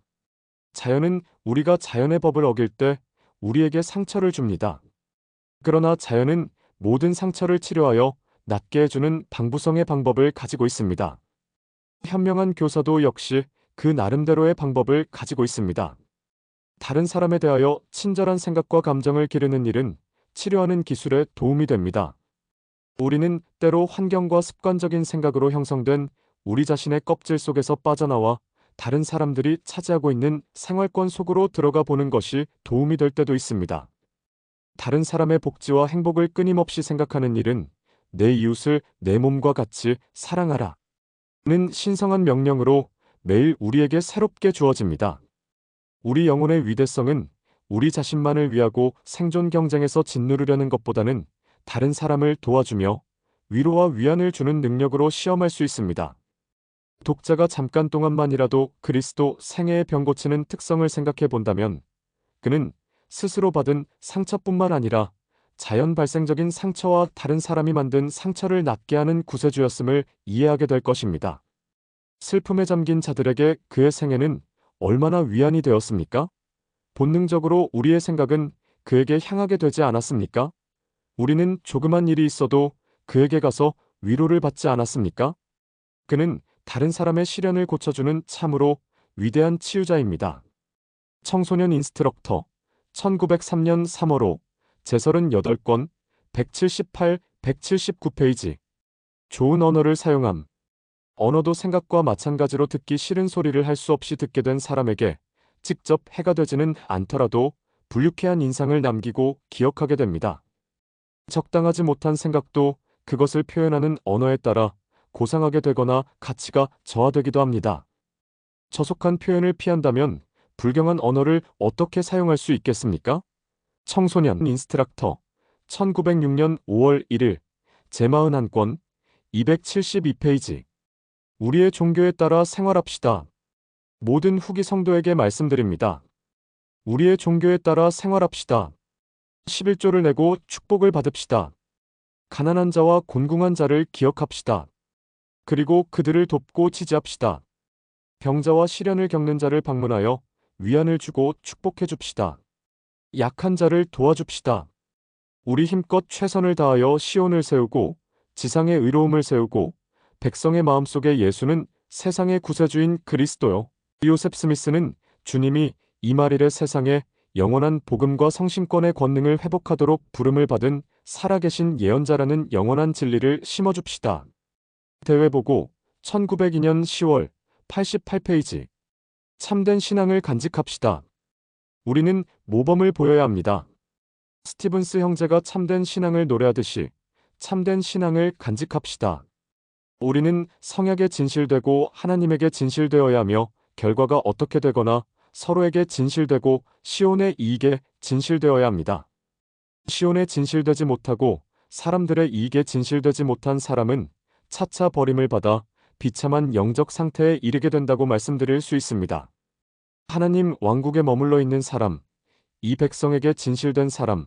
자연은 우리가 자연의 법을 어길 때 우리에게 상처를 줍니다. 그러나 자연은 모든 상처를 치료하여 낫게 해주는 방부성의 방법을 가지고 있습니다. 현명한 교사도 역시 그 나름대로의 방법을 가지고 있습니다. 다른 사람에 대하여 친절한 생각과 감정을 기르는 일은 치료하는 기술에 도움이 됩니다. 우리는 때로 환경과 습관적인 생각으로 형성된 우리 자신의 껍질 속에서 빠져나와 다른 사람들이 차지하고 있는 생활권 속으로 들어가 보는 것이 도움이 될 때도 있습니다. 다른 사람의 복지와 행복을 끊임없이 생각하는 일은 내 이웃을 내 몸과 같이 사랑하라 는 신성한 명령으로 매일 우리에게 새롭게 주어집니다. 우리 영혼의 위대성은 우리 자신만을 위하고 생존 경쟁에서 짓누르려는 것보다는 다른 사람을 도와주며 위로와 위안을 주는 능력으로 시험할 수 있습니다. 독자가 잠깐 동안만이라도 그리스도 생애의 병 고치는 특성을 생각해 본다면 그는 스스로 받은 상처뿐만 아니라 자연 발생적인 상처와 다른 사람이 만든 상처를 낫게 하는 구세주였음을 이해하게 될 것입니다. 슬픔에 잠긴 자들에게 그의 생애는 얼마나 위안이 되었습니까? 본능적으로 우리의 생각은 그에게 향하게 되지 않았습니까? 우리는 조그만 일이 있어도 그에게 가서 위로를 받지 않았습니까? 그는 다른 사람의 시련을 고쳐주는 참으로 위대한 치유자입니다. 청소년 인스트럭터 1903년 3월 5 제38권 178, 179페이지 좋은 언어를 사용함. 언어도 생각과 마찬가지로 듣기 싫은 소리를 할 수 없이 듣게 된 사람에게 직접 해가 되지는 않더라도 불쾌한 인상을 남기고 기억하게 됩니다. 적당하지 못한 생각도 그것을 표현하는 언어에 따라 고상하게 되거나 가치가 저하되기도 합니다. 저속한 표현을 피한다면 불경한 언어를 어떻게 사용할 수 있겠습니까? 청소년 인스트럭터 1906년 5월 1일 제41권 272페이지 우리의 종교에 따라 생활합시다. 모든 후기 성도에게 말씀드립니다. 우리의 종교에 따라 생활합시다. 11조를 내고 축복을 받읍시다. 가난한 자와 곤궁한 자를 기억합시다. 그리고 그들을 돕고 지지합시다. 병자와 시련을 겪는 자를 방문하여 위안을 주고 축복해 줍시다. 약한 자를 도와줍시다. 우리 힘껏 최선을 다하여 시온을 세우고 지상의 의로움을 세우고 백성의 마음속에 예수는 세상의 구세주인 그리스도요. 요셉 스미스는 주님이 이말일의 세상에 영원한 복음과 성심권의 권능을 회복하도록 부름을 받은 살아계신 예언자라는 영원한 진리를 심어줍시다. 대외보고 1902년 10월 88페이지 참된 신앙을 간직합시다. 우리는 모범을 보여야 합니다. 스티븐스 형제가 참된 신앙을 노래하듯이 참된 신앙을 간직합시다. 우리는 성약에 진실되고 하나님에게 진실되어야 하며 결과가 어떻게 되거나 서로에게 진실되고 시온의 이익에 진실되어야 합니다. 시온에 진실되지 못하고 사람들의 이익에 진실되지 못한 사람은 차차 버림을 받아 비참한 영적 상태에 이르게 된다고 말씀드릴 수 있습니다. 하나님 왕국에 머물러 있는 사람, 이 백성에게 진실된 사람,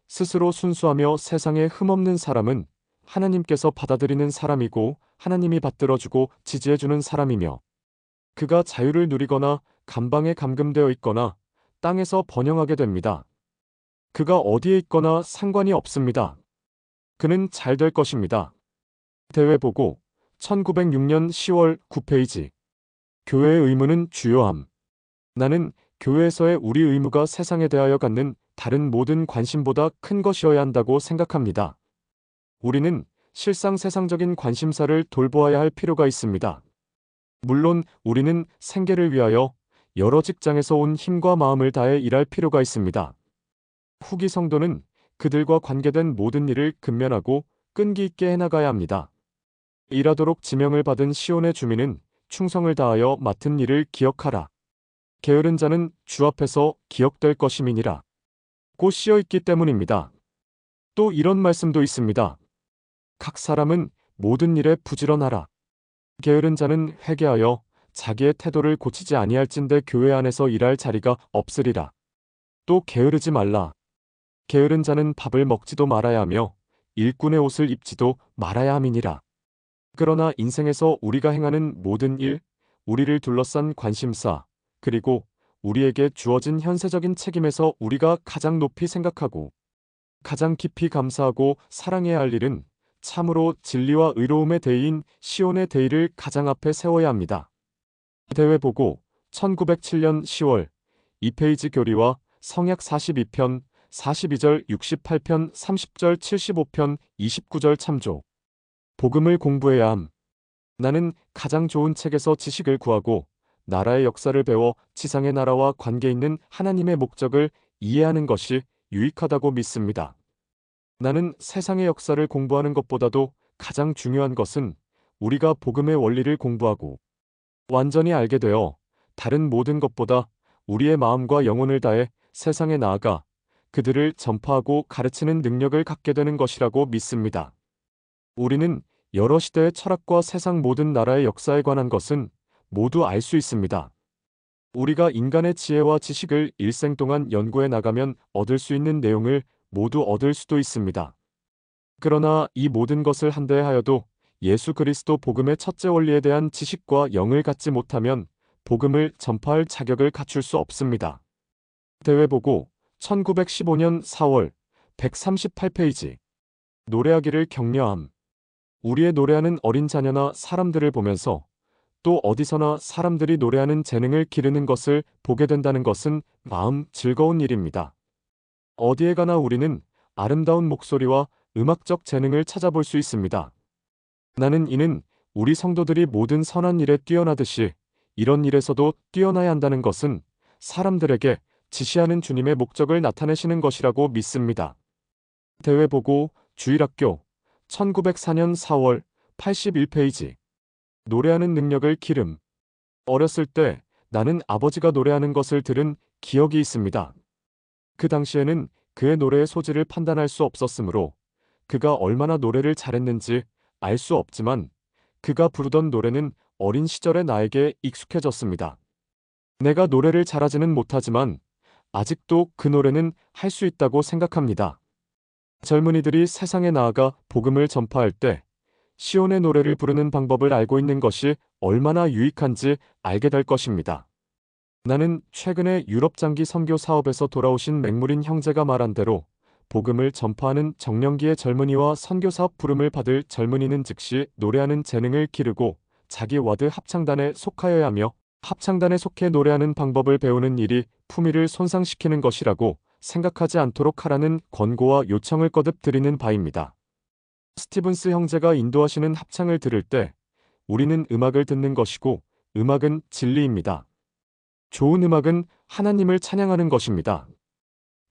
스스로 순수하며 세상에 흠없는 사람은 하나님께서 받아들이는 사람이고 하나님이 받들어주고 지지해주는 사람이며 그가 자유를 누리거나 감방에 감금되어 있거나 땅에서 번영하게 됩니다. 그가 어디에 있거나 상관이 없습니다. 그는 잘 될 것입니다. 대외보고 1906년 10월 9페이지 교회의 의무는 주요함. 나는 교회에서의 우리 의무가 세상에 대하여 갖는 다른 모든 관심보다 큰 것이어야 한다고 생각합니다. 우리는 실상 세상적인 관심사를 돌보아야 할 필요가 있습니다. 물론 우리는 생계를 위하여 여러 직장에서 온 힘과 마음을 다해 일할 필요가 있습니다. 후기 성도는 그들과 관계된 모든 일을 근면하고 끈기 있게 해나가야 합니다. 일하도록 지명을 받은 시온의 주민은 충성을 다하여 맡은 일을 기억하라. 게으른 자는 주 앞에서 기억될 것임이니라. 고 씌어 있기 때문입니다. 또 이런 말씀도 있습니다. 각 사람은 모든 일에 부지런하라. 게으른 자는 회개하여 자기의 태도를 고치지 아니할진대 교회 안에서 일할 자리가 없으리라. 또 게으르지 말라. 게으른 자는 밥을 먹지도 말아야 하며 일꾼의 옷을 입지도 말아야 함이니라. 그러나 인생에서 우리가 행하는 모든 일, 우리를 둘러싼 관심사, 그리고 우리에게 주어진 현세적인 책임에서 우리가 가장 높이 생각하고 가장 깊이 감사하고 사랑해야 할 일은 참으로 진리와 의로움의 대의인 시온의 대의를 가장 앞에 세워야 합니다. 대외보고 1907년 10월 2페이지 교리와 성약 42편 42절 68편 30절 75편 29절 참조. 복음을 공부해야 함. 나는 가장 좋은 책에서 지식을 구하고 나라의 역사를 배워 지상의 나라와 관계 있는 하나님의 목적을 이해하는 것이 유익하다고 믿습니다. 나는 세상의 역사를 공부하는 것보다도 가장 중요한 것은 우리가 복음의 원리를 공부하고 완전히 알게 되어 다른 모든 것보다 우리의 마음과 영혼을 다해 세상에 나아가 그들을 전파하고 가르치는 능력을 갖게 되는 것이라고 믿습니다. 우리는 여러 시대의 철학과 세상 모든 나라의 역사에 관한 것은 모두 알 수 있습니다. 우리가 인간의 지혜와 지식을 일생 동안 연구해 나가면 얻을 수 있는 내용을 모두 얻을 수도 있습니다. 그러나 이 모든 것을 한데 하여도 예수 그리스도 복음의 첫째 원리에 대한 지식과 영을 갖지 못하면 복음을 전파할 자격을 갖출 수 없습니다. 대외보고 1915년 4월 138페이지 노래하기를 격려함. 우리의 노래하는 어린 자녀나 사람들을 보면서 또 어디서나 사람들이 노래하는 재능을 기르는 것을 보게 된다는 것은 마음 즐거운 일입니다. 어디에 가나 우리는 아름다운 목소리와 음악적 재능을 찾아볼 수 있습니다. 나는 이는 우리 성도들이 모든 선한 일에 뛰어나듯이 이런 일에서도 뛰어나야 한다는 것은 사람들에게 지시하는 주님의 목적을 나타내시는 것이라고 믿습니다. 대회보고 주일학교 1904년 4월 81페이지. 노래하는 능력을 기름. 어렸을 때 나는 아버지가 노래하는 것을 들은 기억이 있습니다. 그 당시에는 그의 노래의 소질을 판단할 수 없었으므로 그가 얼마나 노래를 잘했는지 알 수 없지만 그가 부르던 노래는 어린 시절의 나에게 익숙해졌습니다. 내가 노래를 잘하지는 못하지만 아직도 그 노래는 할 수 있다고 생각합니다. 젊은이들이 세상에 나아가 복음을 전파할 때 시온의 노래를 부르는 방법을 알고 있는 것이 얼마나 유익한지 알게 될 것입니다. 나는 최근에 유럽 장기 선교 사업에서 돌아오신 맹물인 형제가 말한 대로 복음을 전파하는 정년기의 젊은이와 선교 사업 부름을 받을 젊은이는 즉시 노래하는 재능을 기르고 자기 와드 합창단에 속하여야 하며 합창단에 속해 노래하는 방법을 배우는 일이 품위를 손상시키는 것이라고 생각하지 않도록 하라는 권고와 요청을 거듭 드리는 바입니다. 스티븐스 형제가 인도하시는 합창을 들을 때 우리는 음악을 듣는 것이고 음악은 진리입니다. 좋은 음악은 하나님을 찬양하는 것입니다.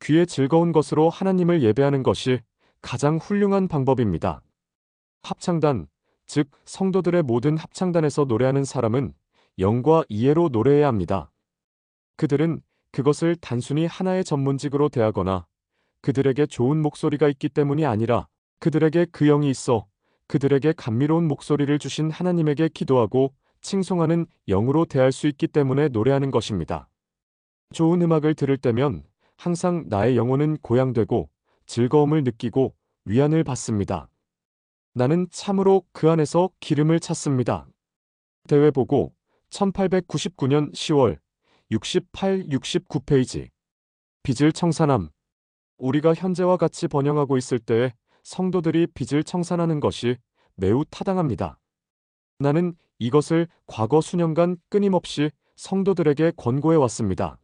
귀에 즐거운 것으로 하나님을 예배하는 것이 가장 훌륭한 방법입니다. 합창단, 즉 성도들의 모든 합창단에서 노래하는 사람은 영과 이해로 노래해야 합니다. 그들은 그것을 단순히 하나의 전문직으로 대하거나 그들에게 좋은 목소리가 있기 때문이 아니라 그들에게 그 영이 있어 그들에게 감미로운 목소리를 주신 하나님에게 기도하고 칭송하는 영으로 대할 수 있기 때문에 노래하는 것입니다. 좋은 음악을 들을 때면 항상 나의 영혼은 고양되고 즐거움을 느끼고 위안을 받습니다. 나는 참으로 그 안에서 기름을 찾습니다. 대회보고 1899년 10월 68-69페이지. 빚을 청산함. 우리가 현재와 같이 번영하고 있을 때에 성도들이 빚을 청산하는 것이 매우 타당합니다. 나는 이것을 과거 수년간 끊임없이 성도들에게 권고해 왔습니다.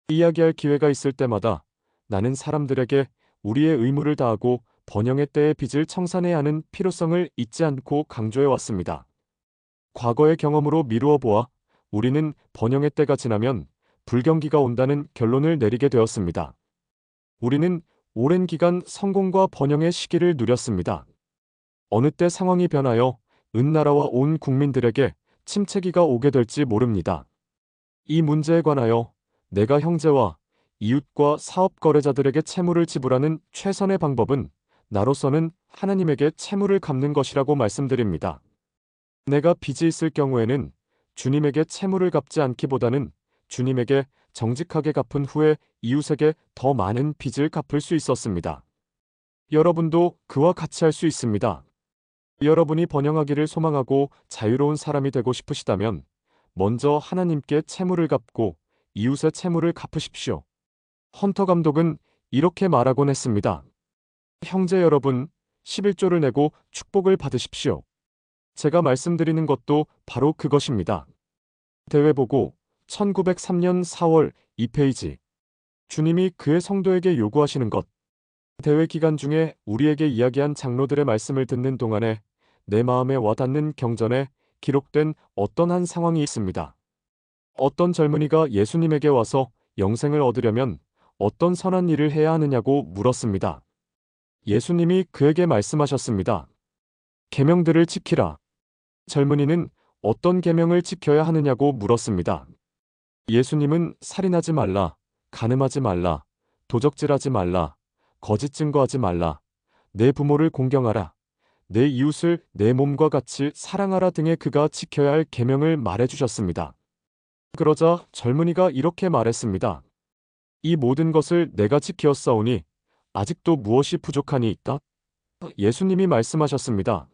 이야기할 기회가 있을 때마다 나는 사람들에게 우리의 의무를 다하고 번영의 때의 빚을 청산해야 하는 필요성을 잊지 않고 강조해 왔습니다. 과거의 경험으로 미루어 보아 우리는 번영의 때가 지나면 불경기가 온다는 결론을 내리게 되었습니다. 우리는 오랜 기간 성공과 번영의 시기를 누렸습니다. 어느 때 상황이 변하여 은나라와 온 국민들에게 침체기가 오게 될지 모릅니다. 이 문제에 관하여 내가 형제와 이웃과 사업 거래자들에게 채무를 지불하는 최선의 방법은 나로서는 하나님에게 채무를 갚는 것이라고 말씀드립니다. 내가 빚이 있을 경우에는 주님에게 채무를 갚지 않기보다는 주님에게 정직하게 갚은 후에 이웃에게 더 많은 빚을 갚을 수 있었습니다. 여러분도 그와 같이 할 수 있습니다. 여러분이 번영하기를 소망하고 자유로운 사람이 되고 싶으시다면 먼저 하나님께 채무를 갚고 이웃의 채무를 갚으십시오. 헌터 감독은 이렇게 말하곤 했습니다. 형제 여러분, 11조를 내고 축복을 받으십시오. 제가 말씀드리는 것도 바로 그것입니다. 대회보고 1903년 4월 2페이지. 주님이 그의 성도에게 요구하시는 것. 대회 기간 중에 우리에게 이야기한 장로들의 말씀을 듣는 동안에 내 마음에 와닿는 경전에 기록된 어떤 한 상황이 있습니다. 어떤 젊은이가 예수님에게 와서 영생을 얻으려면 어떤 선한 일을 해야 하느냐고 물었습니다. 예수님이 그에게 말씀하셨습니다. 계명들을 지키라. 젊은이는 어떤 계명을 지켜야 하느냐고 물었습니다. 예수님은 살인하지 말라, 간음하지 말라, 도적질하지 말라, 거짓 증거하지 말라, 내 부모를 공경하라, 내 이웃을 내 몸과 같이 사랑하라 등의 그가 지켜야 할 계명을 말해주셨습니다. 그러자 젊은이가 이렇게 말했습니다. 이 모든 것을 내가 지켰사오니 아직도 무엇이 부족하니 있다? 예수님이 말씀하셨습니다.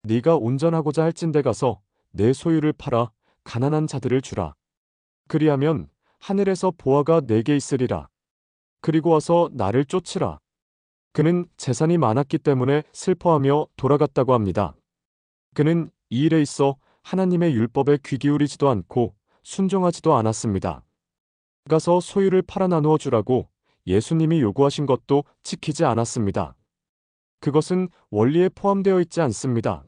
네가 온전하고자 할진대 가서 내 소유를 팔아 가난한 자들을 주라. 그리하면 하늘에서 보화가 내게 있으리라. 그리고 와서 나를 쫓으라. 그는 재산이 많았기 때문에 슬퍼하며 돌아갔다고 합니다. 그는 이 일에 있어 하나님의 율법에 귀 기울이지도 않고 순종하지도 않았습니다. 가서 소유를 팔아 나누어 주라고 예수님이 요구하신 것도 지키지 않았습니다. 그것은 원리에 포함되어 있지 않습니다.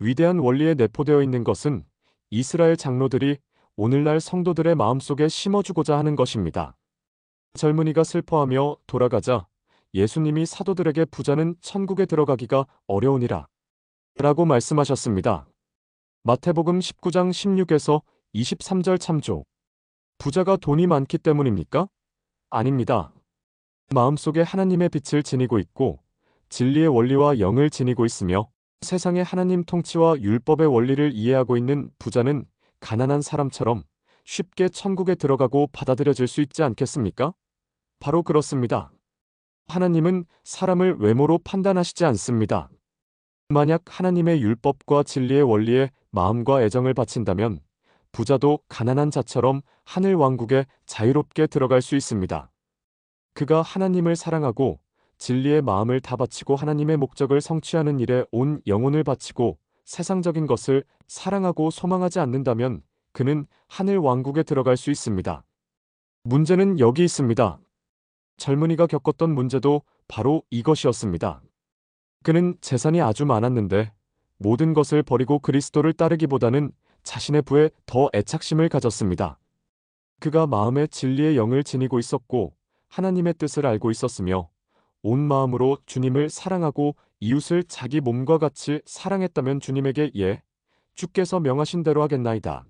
위대한 원리에 내포되어 있는 것은 이스라엘 장로들이 오늘날 성도들의 마음속에 심어주고자 하는 것입니다. 젊은이가 슬퍼하며 돌아가자 예수님이 사도들에게 부자는 천국에 들어가기가 어려우니라 라고 말씀하셨습니다. 마태복음 19장 16에서 23절 참조. 부자가 돈이 많기 때문입니까? 아닙니다. 마음속에 하나님의 빛을 지니고 있고 진리의 원리와 영을 지니고 있으며 세상의 하나님 통치와 율법의 원리를 이해하고 있는 부자는 가난한 사람처럼 쉽게 천국에 들어가고 받아들여질 수 있지 않겠습니까? 바로 그렇습니다. 하나님은 사람을 외모로 판단하시지 않습니다. 만약 하나님의 율법과 진리의 원리에 마음과 애정을 바친다면 부자도 가난한 자처럼 하늘 왕국에 자유롭게 들어갈 수 있습니다. 그가 하나님을 사랑하고 진리의 마음을 다 바치고 하나님의 목적을 성취하는 일에 온 영혼을 바치고 세상적인 것을 사랑하고 소망하지 않는다면 그는 하늘 왕국에 들어갈 수 있습니다. 문제는 여기 있습니다. 젊은이가 겪었던 문제도 바로 이것이었습니다. 그는 재산이 아주 많았는데 모든 것을 버리고 그리스도를 따르기보다는 자신의 부에 더 애착심을 가졌습니다. 그가 마음에 진리의 영을 지니고 있었고 하나님의 뜻을 알고 있었으며 온 마음으로 주님을 사랑하고 이웃을 자기 몸과 같이 사랑했다면 주님에게 주께서 명하신 대로 하겠나이다.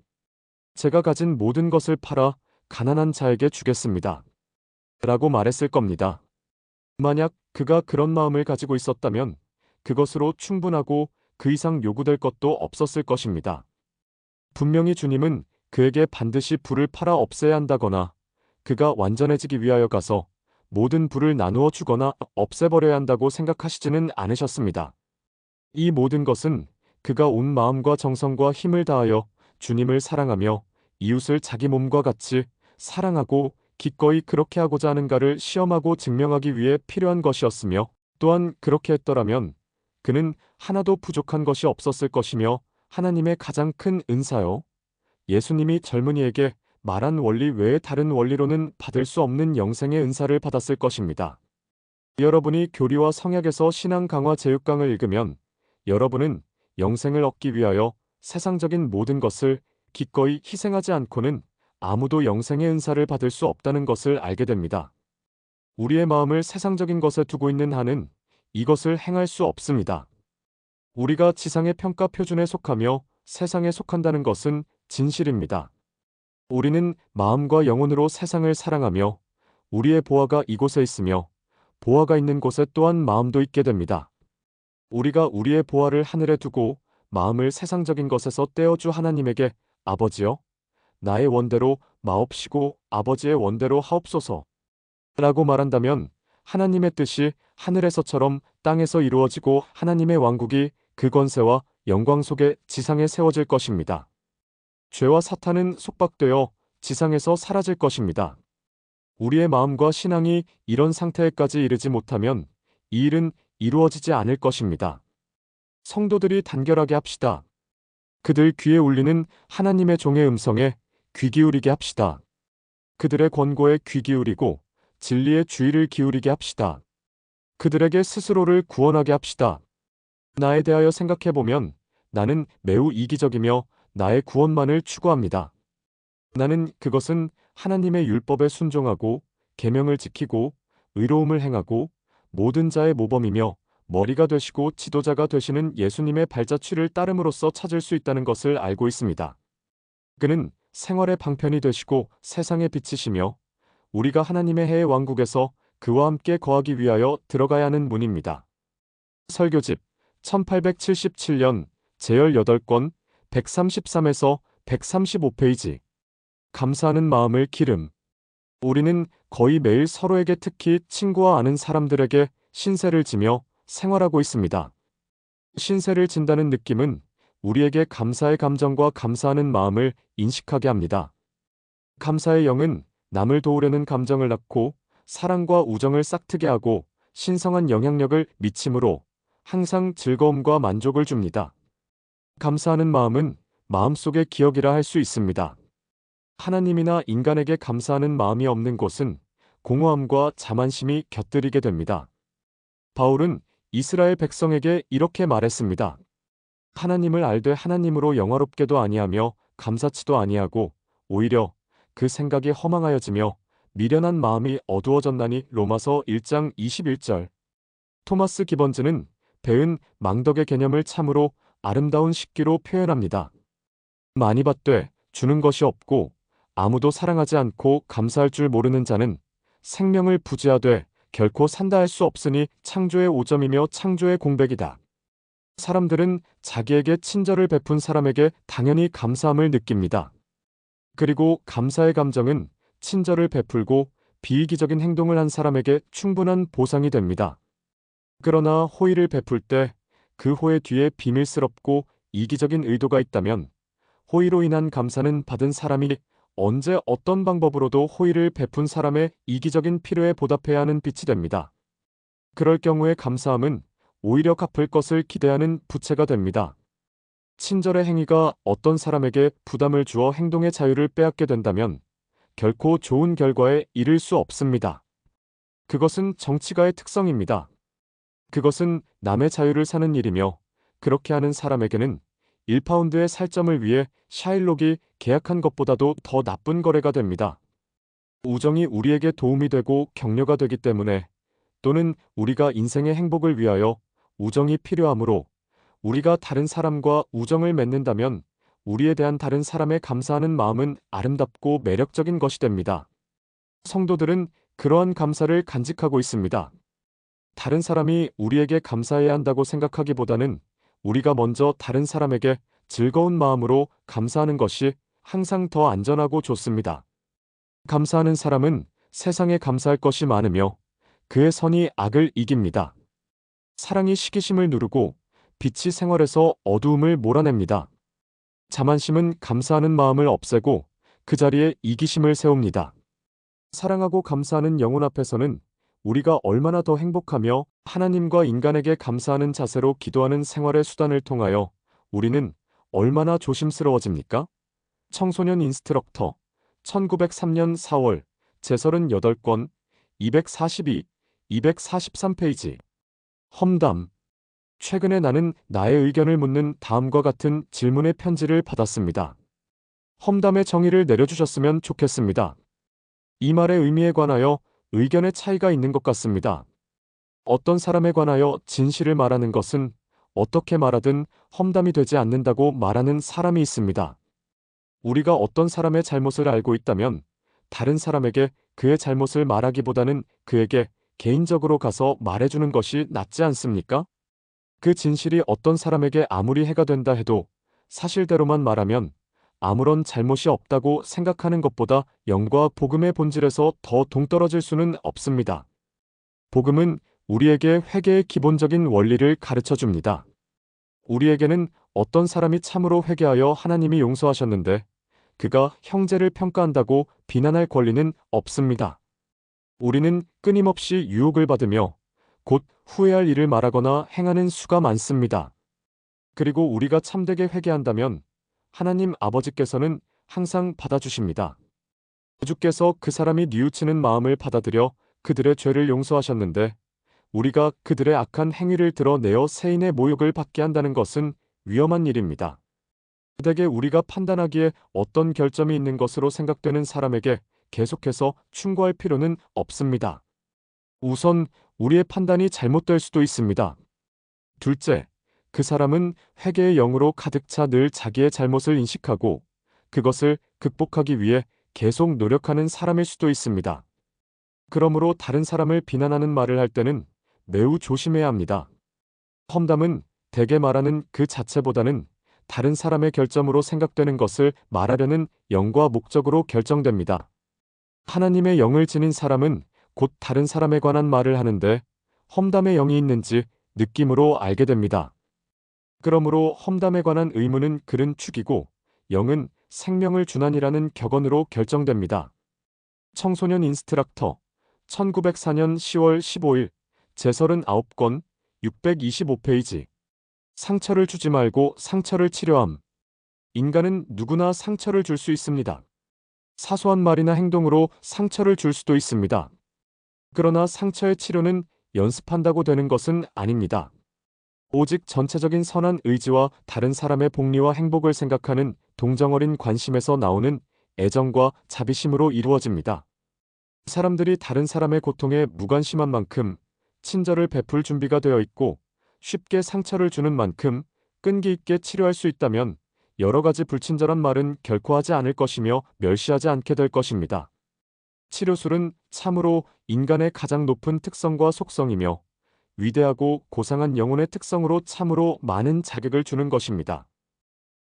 제가 가진 모든 것을 팔아 가난한 자에게 주겠습니다. 라고 말했을 겁니다. 만약 그가 그런 마음을 가지고 있었다면 그것으로 충분하고 그 이상 요구될 것도 없었을 것입니다. 분명히 주님은 그에게 반드시 부를 팔아 없애야 한다거나 그가 완전해지기 위하여 가서 모든 부를 나누어 주거나 없애버려야 한다고 생각하시지는 않으셨습니다. 이 모든 것은 그가 온 마음과 정성과 힘을 다하여 주님을 사랑하며 이웃을 자기 몸과 같이 사랑하고 기꺼이 그렇게 하고자 하는가를 시험하고 증명하기 위해 필요한 것이었으며 또한 그렇게 했더라면 그는 하나도 부족한 것이 없었을 것이며 하나님의 가장 큰 은사요. 예수님이 젊은이에게 말한 원리 외에 다른 원리로는 받을 수 없는 영생의 은사를 받았을 것입니다. 여러분이 교리와 성약에서 신앙 강화 제육강을 읽으면 여러분은 영생을 얻기 위하여 세상적인 모든 것을 기꺼이 희생하지 않고는 아무도 영생의 은사를 받을 수 없다는 것을 알게 됩니다. 우리의 마음을 세상적인 것에 두고 있는 한은 이것을 행할 수 없습니다. 우리가 지상의 평가 표준에 속하며 세상에 속한다는 것은 진실입니다. 우리는 마음과 영혼으로 세상을 사랑하며 우리의 보화가 이곳에 있으며 보화가 있는 곳에 또한 마음도 있게 됩니다. 우리가 우리의 보화를 하늘에 두고 마음을 세상적인 것에서 떼어주 하나님에게 아버지여 나의 원대로 마옵시고 아버지의 원대로 하옵소서 라고 말한다면 하나님의 뜻이 하늘에서처럼 땅에서 이루어지고 하나님의 왕국이 그 권세와 영광 속에 지상에 세워질 것입니다. 죄와 사탄은 속박되어 지상에서 사라질 것입니다. 우리의 마음과 신앙이 이런 상태에까지 이르지 못하면 이 일은 이루어지지 않을 것입니다. 성도들이 단결하게 합시다. 그들 귀에 울리는 하나님의 종의 음성에 귀 기울이게 합시다. 그들의 권고에 귀 기울이고 진리의 주의를 기울이게 합시다. 그들에게 스스로를 구원하게 합시다. 나에 대하여 생각해보면 나는 매우 이기적이며 나의 구원만을 추구합니다. 나는 그것은 하나님의 율법에 순종하고 계명을 지키고 의로움을 행하고 모든 자의 모범이며 머리가 되시고 지도자가 되시는 예수님의 발자취를 따름으로써 찾을 수 있다는 것을 알고 있습니다. 그는 생활의 방편이 되시고 세상의 빛이시며 우리가 하나님의 해의 왕국에서 그와 함께 거하기 위하여 들어가야 하는 문입니다. 설교집 1877년 제열 8권 133에서 135페이지. 감사하는 마음을 기름. 우리는 거의 매일 서로에게 특히 친구와 아는 사람들에게 신세를 지며 생활하고 있습니다. 신세를 진다는 느낌은 우리에게 감사의 감정과 감사하는 마음을 인식하게 합니다. 감사의 영은 남을 도우려는 감정을 낳고 사랑과 우정을 싹트게 하고 신성한 영향력을 미침으로 항상 즐거움과 만족을 줍니다. 감사하는 마음은 마음속의 기억이라 할 수 있습니다. 하나님이나 인간에게 감사하는 마음이 없는 곳은 공허함과 자만심이 곁들이게 됩니다. 바울은 이스라엘 백성에게 이렇게 말했습니다. 하나님을 알되 하나님으로 영화롭게도 아니하며 감사치도 아니하고 오히려 그 생각이 허망하여지며 미련한 마음이 어두워졌나니. 로마서 1장 21절. 토마스 기번즈는 배은 망덕의 개념을 참으로 아름다운 식기로 표현합니다. 많이 받되 주는 것이 없고 아무도 사랑하지 않고 감사할 줄 모르는 자는 생명을 부지하되 결코 산다 할 수 없으니. 창조의 오점이며 창조의 공백이다. 사람들은 자기에게 친절을 베푼 사람에게 당연히 감사함을 느낍니다. 그리고 감사의 감정은 친절을 베풀고 비이기적인 행동을 한 사람에게 충분한 보상이 됩니다. 그러나 호의를 베풀 때 그 호의 뒤에 비밀스럽고 이기적인 의도가 있다면 호의로 인한 감사는 받은 사람이 언제 어떤 방법으로도 호의를 베푼 사람의 이기적인 필요에 보답해야 하는 빛이 됩니다. 그럴 경우에 감사함은 오히려 갚을 것을 기대하는 부채가 됩니다. 친절의 행위가 어떤 사람에게 부담을 주어 행동의 자유를 빼앗게 된다면 결코 좋은 결과에 이를 수 없습니다. 그것은 정치가의 특성입니다. 그것은 남의 자유를 사는 일이며 그렇게 하는 사람에게는 1파운드의 살점을 위해 샤일록이 계약한 것보다도 더 나쁜 거래가 됩니다. 우정이 우리에게 도움이 되고 격려가 되기 때문에 또는 우리가 인생의 행복을 위하여 우정이 필요하므로 우리가 다른 사람과 우정을 맺는다면 우리에 대한 다른 사람에 감사하는 마음은 아름답고 매력적인 것이 됩니다. 성도들은 그러한 감사를 간직하고 있습니다. 다른 사람이 우리에게 감사해야 한다고 생각하기보다는 우리가 먼저 다른 사람에게 즐거운 마음으로 감사하는 것이 항상 더 안전하고 좋습니다. 감사하는 사람은 세상에 감사할 것이 많으며 그의 선이 악을 이깁니다. 사랑이 시기심을 누르고 빛이 생활에서 어두움을 몰아냅니다. 자만심은 감사하는 마음을 없애고 그 자리에 이기심을 세웁니다. 사랑하고 감사하는 영혼 앞에서는 우리가 얼마나 더 행복하며 하나님과 인간에게 감사하는 자세로 기도하는 생활의 수단을 통하여 우리는 얼마나 조심스러워집니까? 청소년 인스트럭터 1903년 4월 제38권 242, 243페이지. 험담. 최근에 나는 나의 의견을 묻는 다음과 같은 질문의 편지를 받았습니다. 험담의 정의를 내려주셨으면 좋겠습니다. 이 말의 의미에 관하여 의견의 차이가 있는 것 같습니다. 어떤 사람에 관하여 진실을 말하는 것은 어떻게 말하든 험담이 되지 않는다고 말하는 사람이 있습니다. 우리가 어떤 사람의 잘못을 알고 있다면 다른 사람에게 그의 잘못을 말하기보다는 그에게 개인적으로 가서 말해주는 것이 낫지 않습니까? 그 진실이 어떤 사람에게 아무리 해가 된다 해도 사실대로만 말하면 아무런 잘못이 없다고 생각하는 것보다 영과 복음의 본질에서 더 동떨어질 수는 없습니다. 복음은 우리에게 회개의 기본적인 원리를 가르쳐 줍니다. 우리에게는 어떤 사람이 참으로 회개하여 하나님이 용서하셨는데 그가 형제를 평가한다고 비난할 권리는 없습니다. 우리는 끊임없이 유혹을 받으며 곧 후회할 일을 말하거나 행하는 수가 많습니다. 그리고 우리가 참되게 회개한다면 하나님 아버지께서는 항상 받아주십니다. 주께서 그 사람이 뉘우치는 마음을 받아들여 그들의 죄를 용서하셨는데 우리가 그들의 악한 행위를 드러내어 세인의 모욕을 받게 한다는 것은 위험한 일입니다. 대개 우리가 판단하기에 어떤 결점이 있는 것으로 생각되는 사람에게 계속해서 충고할 필요는 없습니다. 우선 우리의 판단이 잘못될 수도 있습니다. 둘째, 그 사람은 회개의 영으로 가득 차 늘 자기의 잘못을 인식하고 그것을 극복하기 위해 계속 노력하는 사람일 수도 있습니다. 그러므로 다른 사람을 비난하는 말을 할 때는 매우 조심해야 합니다. 험담은 대개 말하는 그 자체보다는 다른 사람의 결점으로 생각되는 것을 말하려는 영과 목적으로 결정됩니다. 하나님의 영을 지닌 사람은 곧 다른 사람에 관한 말을 하는데 험담의 영이 있는지 느낌으로 알게 됩니다. 그러므로 험담에 관한 의무는 글은 축이고 영은 생명을 준환이라는 격언으로 결정됩니다. 청소년 인스트럭터 1904년 10월 15일 제39권 625페이지. 상처를 주지 말고 상처를 치료함. 인간은 누구나 상처를 줄 수 있습니다. 사소한 말이나 행동으로 상처를 줄 수도 있습니다. 그러나 상처의 치료는 연습한다고 되는 것은 아닙니다. 오직 전체적인 선한 의지와 다른 사람의 복리와 행복을 생각하는 동정어린 관심에서 나오는 애정과 자비심으로 이루어집니다. 사람들이 다른 사람의 고통에 무관심한 만큼 친절을 베풀 준비가 되어 있고 쉽게 상처를 주는 만큼 끈기 있게 치료할 수 있다면 여러 가지 불친절한 말은 결코 하지 않을 것이며 멸시하지 않게 될 것입니다. 치료술은 참으로 인간의 가장 높은 특성과 속성이며 위대하고 고상한 영혼의 특성으로 참으로 많은 자극을 주는 것입니다.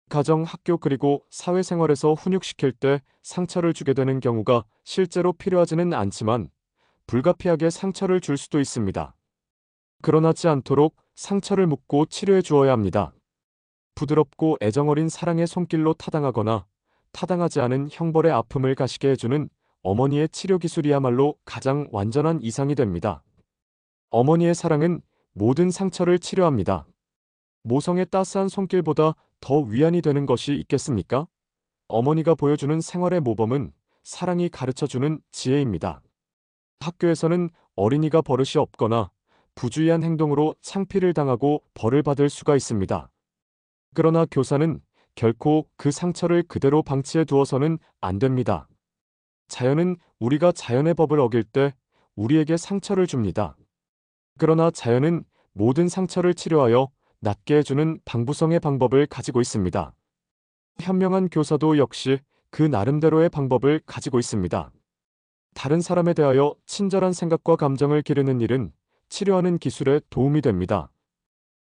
가정, 학교 그리고 사회생활에서 훈육시킬 때 상처를 주게 되는 경우가 실제로 필요하지는 않지만 불가피하게 상처를 줄 수도 있습니다. 그러나지 않도록 상처를 묻고 치료해 주어야 합니다. 부드럽고 애정어린 사랑의 손길로 타당하거나 타당하지 않은 형벌의 아픔을 가시게 해주는 어머니의 치료 기술이야말로 가장 완전한 이상이 됩니다. 어머니의 사랑은 모든 상처를 치료합니다. 모성의 따스한 손길보다 더 위안이 되는 것이 있겠습니까? 어머니가 보여주는 생활의 모범은 사랑이 가르쳐주는 지혜입니다. 학교에서는 어린이가 버릇이 없거나 부주의한 행동으로 창피를 당하고 벌을 받을 수가 있습니다. 그러나 교사는 결코 그 상처를 그대로 방치해 두어서는 안 됩니다. 자연은 우리가 자연의 법을 어길 때 우리에게 상처를 줍니다. 그러나 자연은 모든 상처를 치료하여 낫게 해주는 방부성의 방법을 가지고 있습니다. 현명한 교사도 역시 그 나름대로의 방법을 가지고 있습니다. 다른 사람에 대하여 친절한 생각과 감정을 기르는 일은 치료하는 기술에 도움이 됩니다.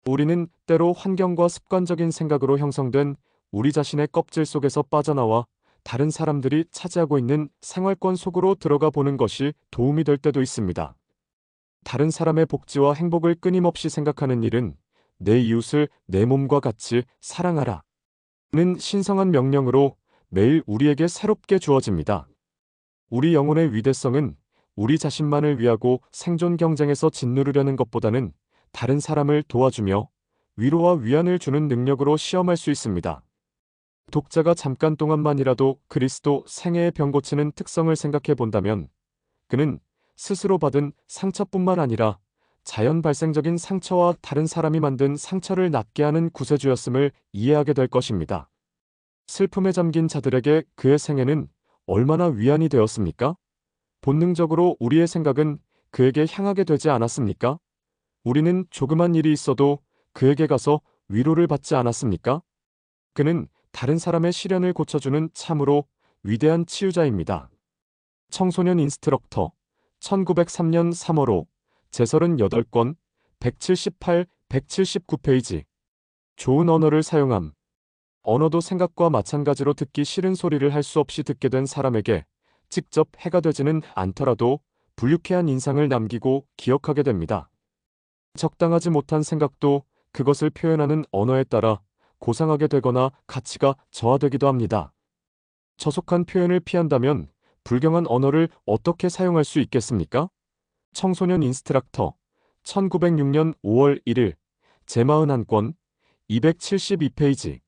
우리는 때로 환경과 습관적인 생각으로 형성된 우리 자신의 껍질 속에서 빠져나와 다른 사람들이 차지하고 있는 생활권 속으로 들어가 보는 것이 도움이 될 때도 있습니다. 다른 사람의 복지와 행복을 끊임없이 생각하는 일은 내 이웃을 내 몸과 같이 사랑하라 는 신성한 명령으로 매일 우리에게 새롭게 주어집니다. 우리 영혼의 위대성은 우리 자신만을 위하고 생존 경쟁에서 짓누르려는 것보다는 다른 사람을 도와주며 위로와 위안을 주는 능력으로 시험할 수 있습니다. 독자가 잠깐 동안만이라도 그리스도 생애의 병 고치는 특성을 생각해 본다면 그는 스스로 받은 상처뿐만 아니라 자연 발생적인 상처와 다른 사람이 만든 상처를 낫게 하는 구세주였음을 이해하게 될 것입니다. 슬픔에 잠긴 자들에게 그의 생애는 얼마나 위안이 되었습니까? 본능적으로 우리의 생각은 그에게 향하게 되지 않았습니까? 우리는 조그만 일이 있어도 그에게 가서 위로를 받지 않았습니까? 그는 다른 사람의 시련을 고쳐주는 참으로 위대한 치유자입니다. 청소년 인스트럭터 1903년 3월호 제38권 178, 179페이지 좋은 언어를 사용함. 언어도 생각과 마찬가지로 듣기 싫은 소리를 할 수 없이 듣게 된 사람에게 직접 해가 되지는 않더라도 불쾌한 인상을 남기고 기억하게 됩니다. 적당하지 못한 생각도 그것을 표현하는 언어에 따라 고상하게 되거나 가치가 저하되기도 합니다. 저속한 표현을 피한다면 불경한 언어를 어떻게 사용할 수 있겠습니까? 청소년 인스트럭터 1906년 5월 1일 제41권 272페이지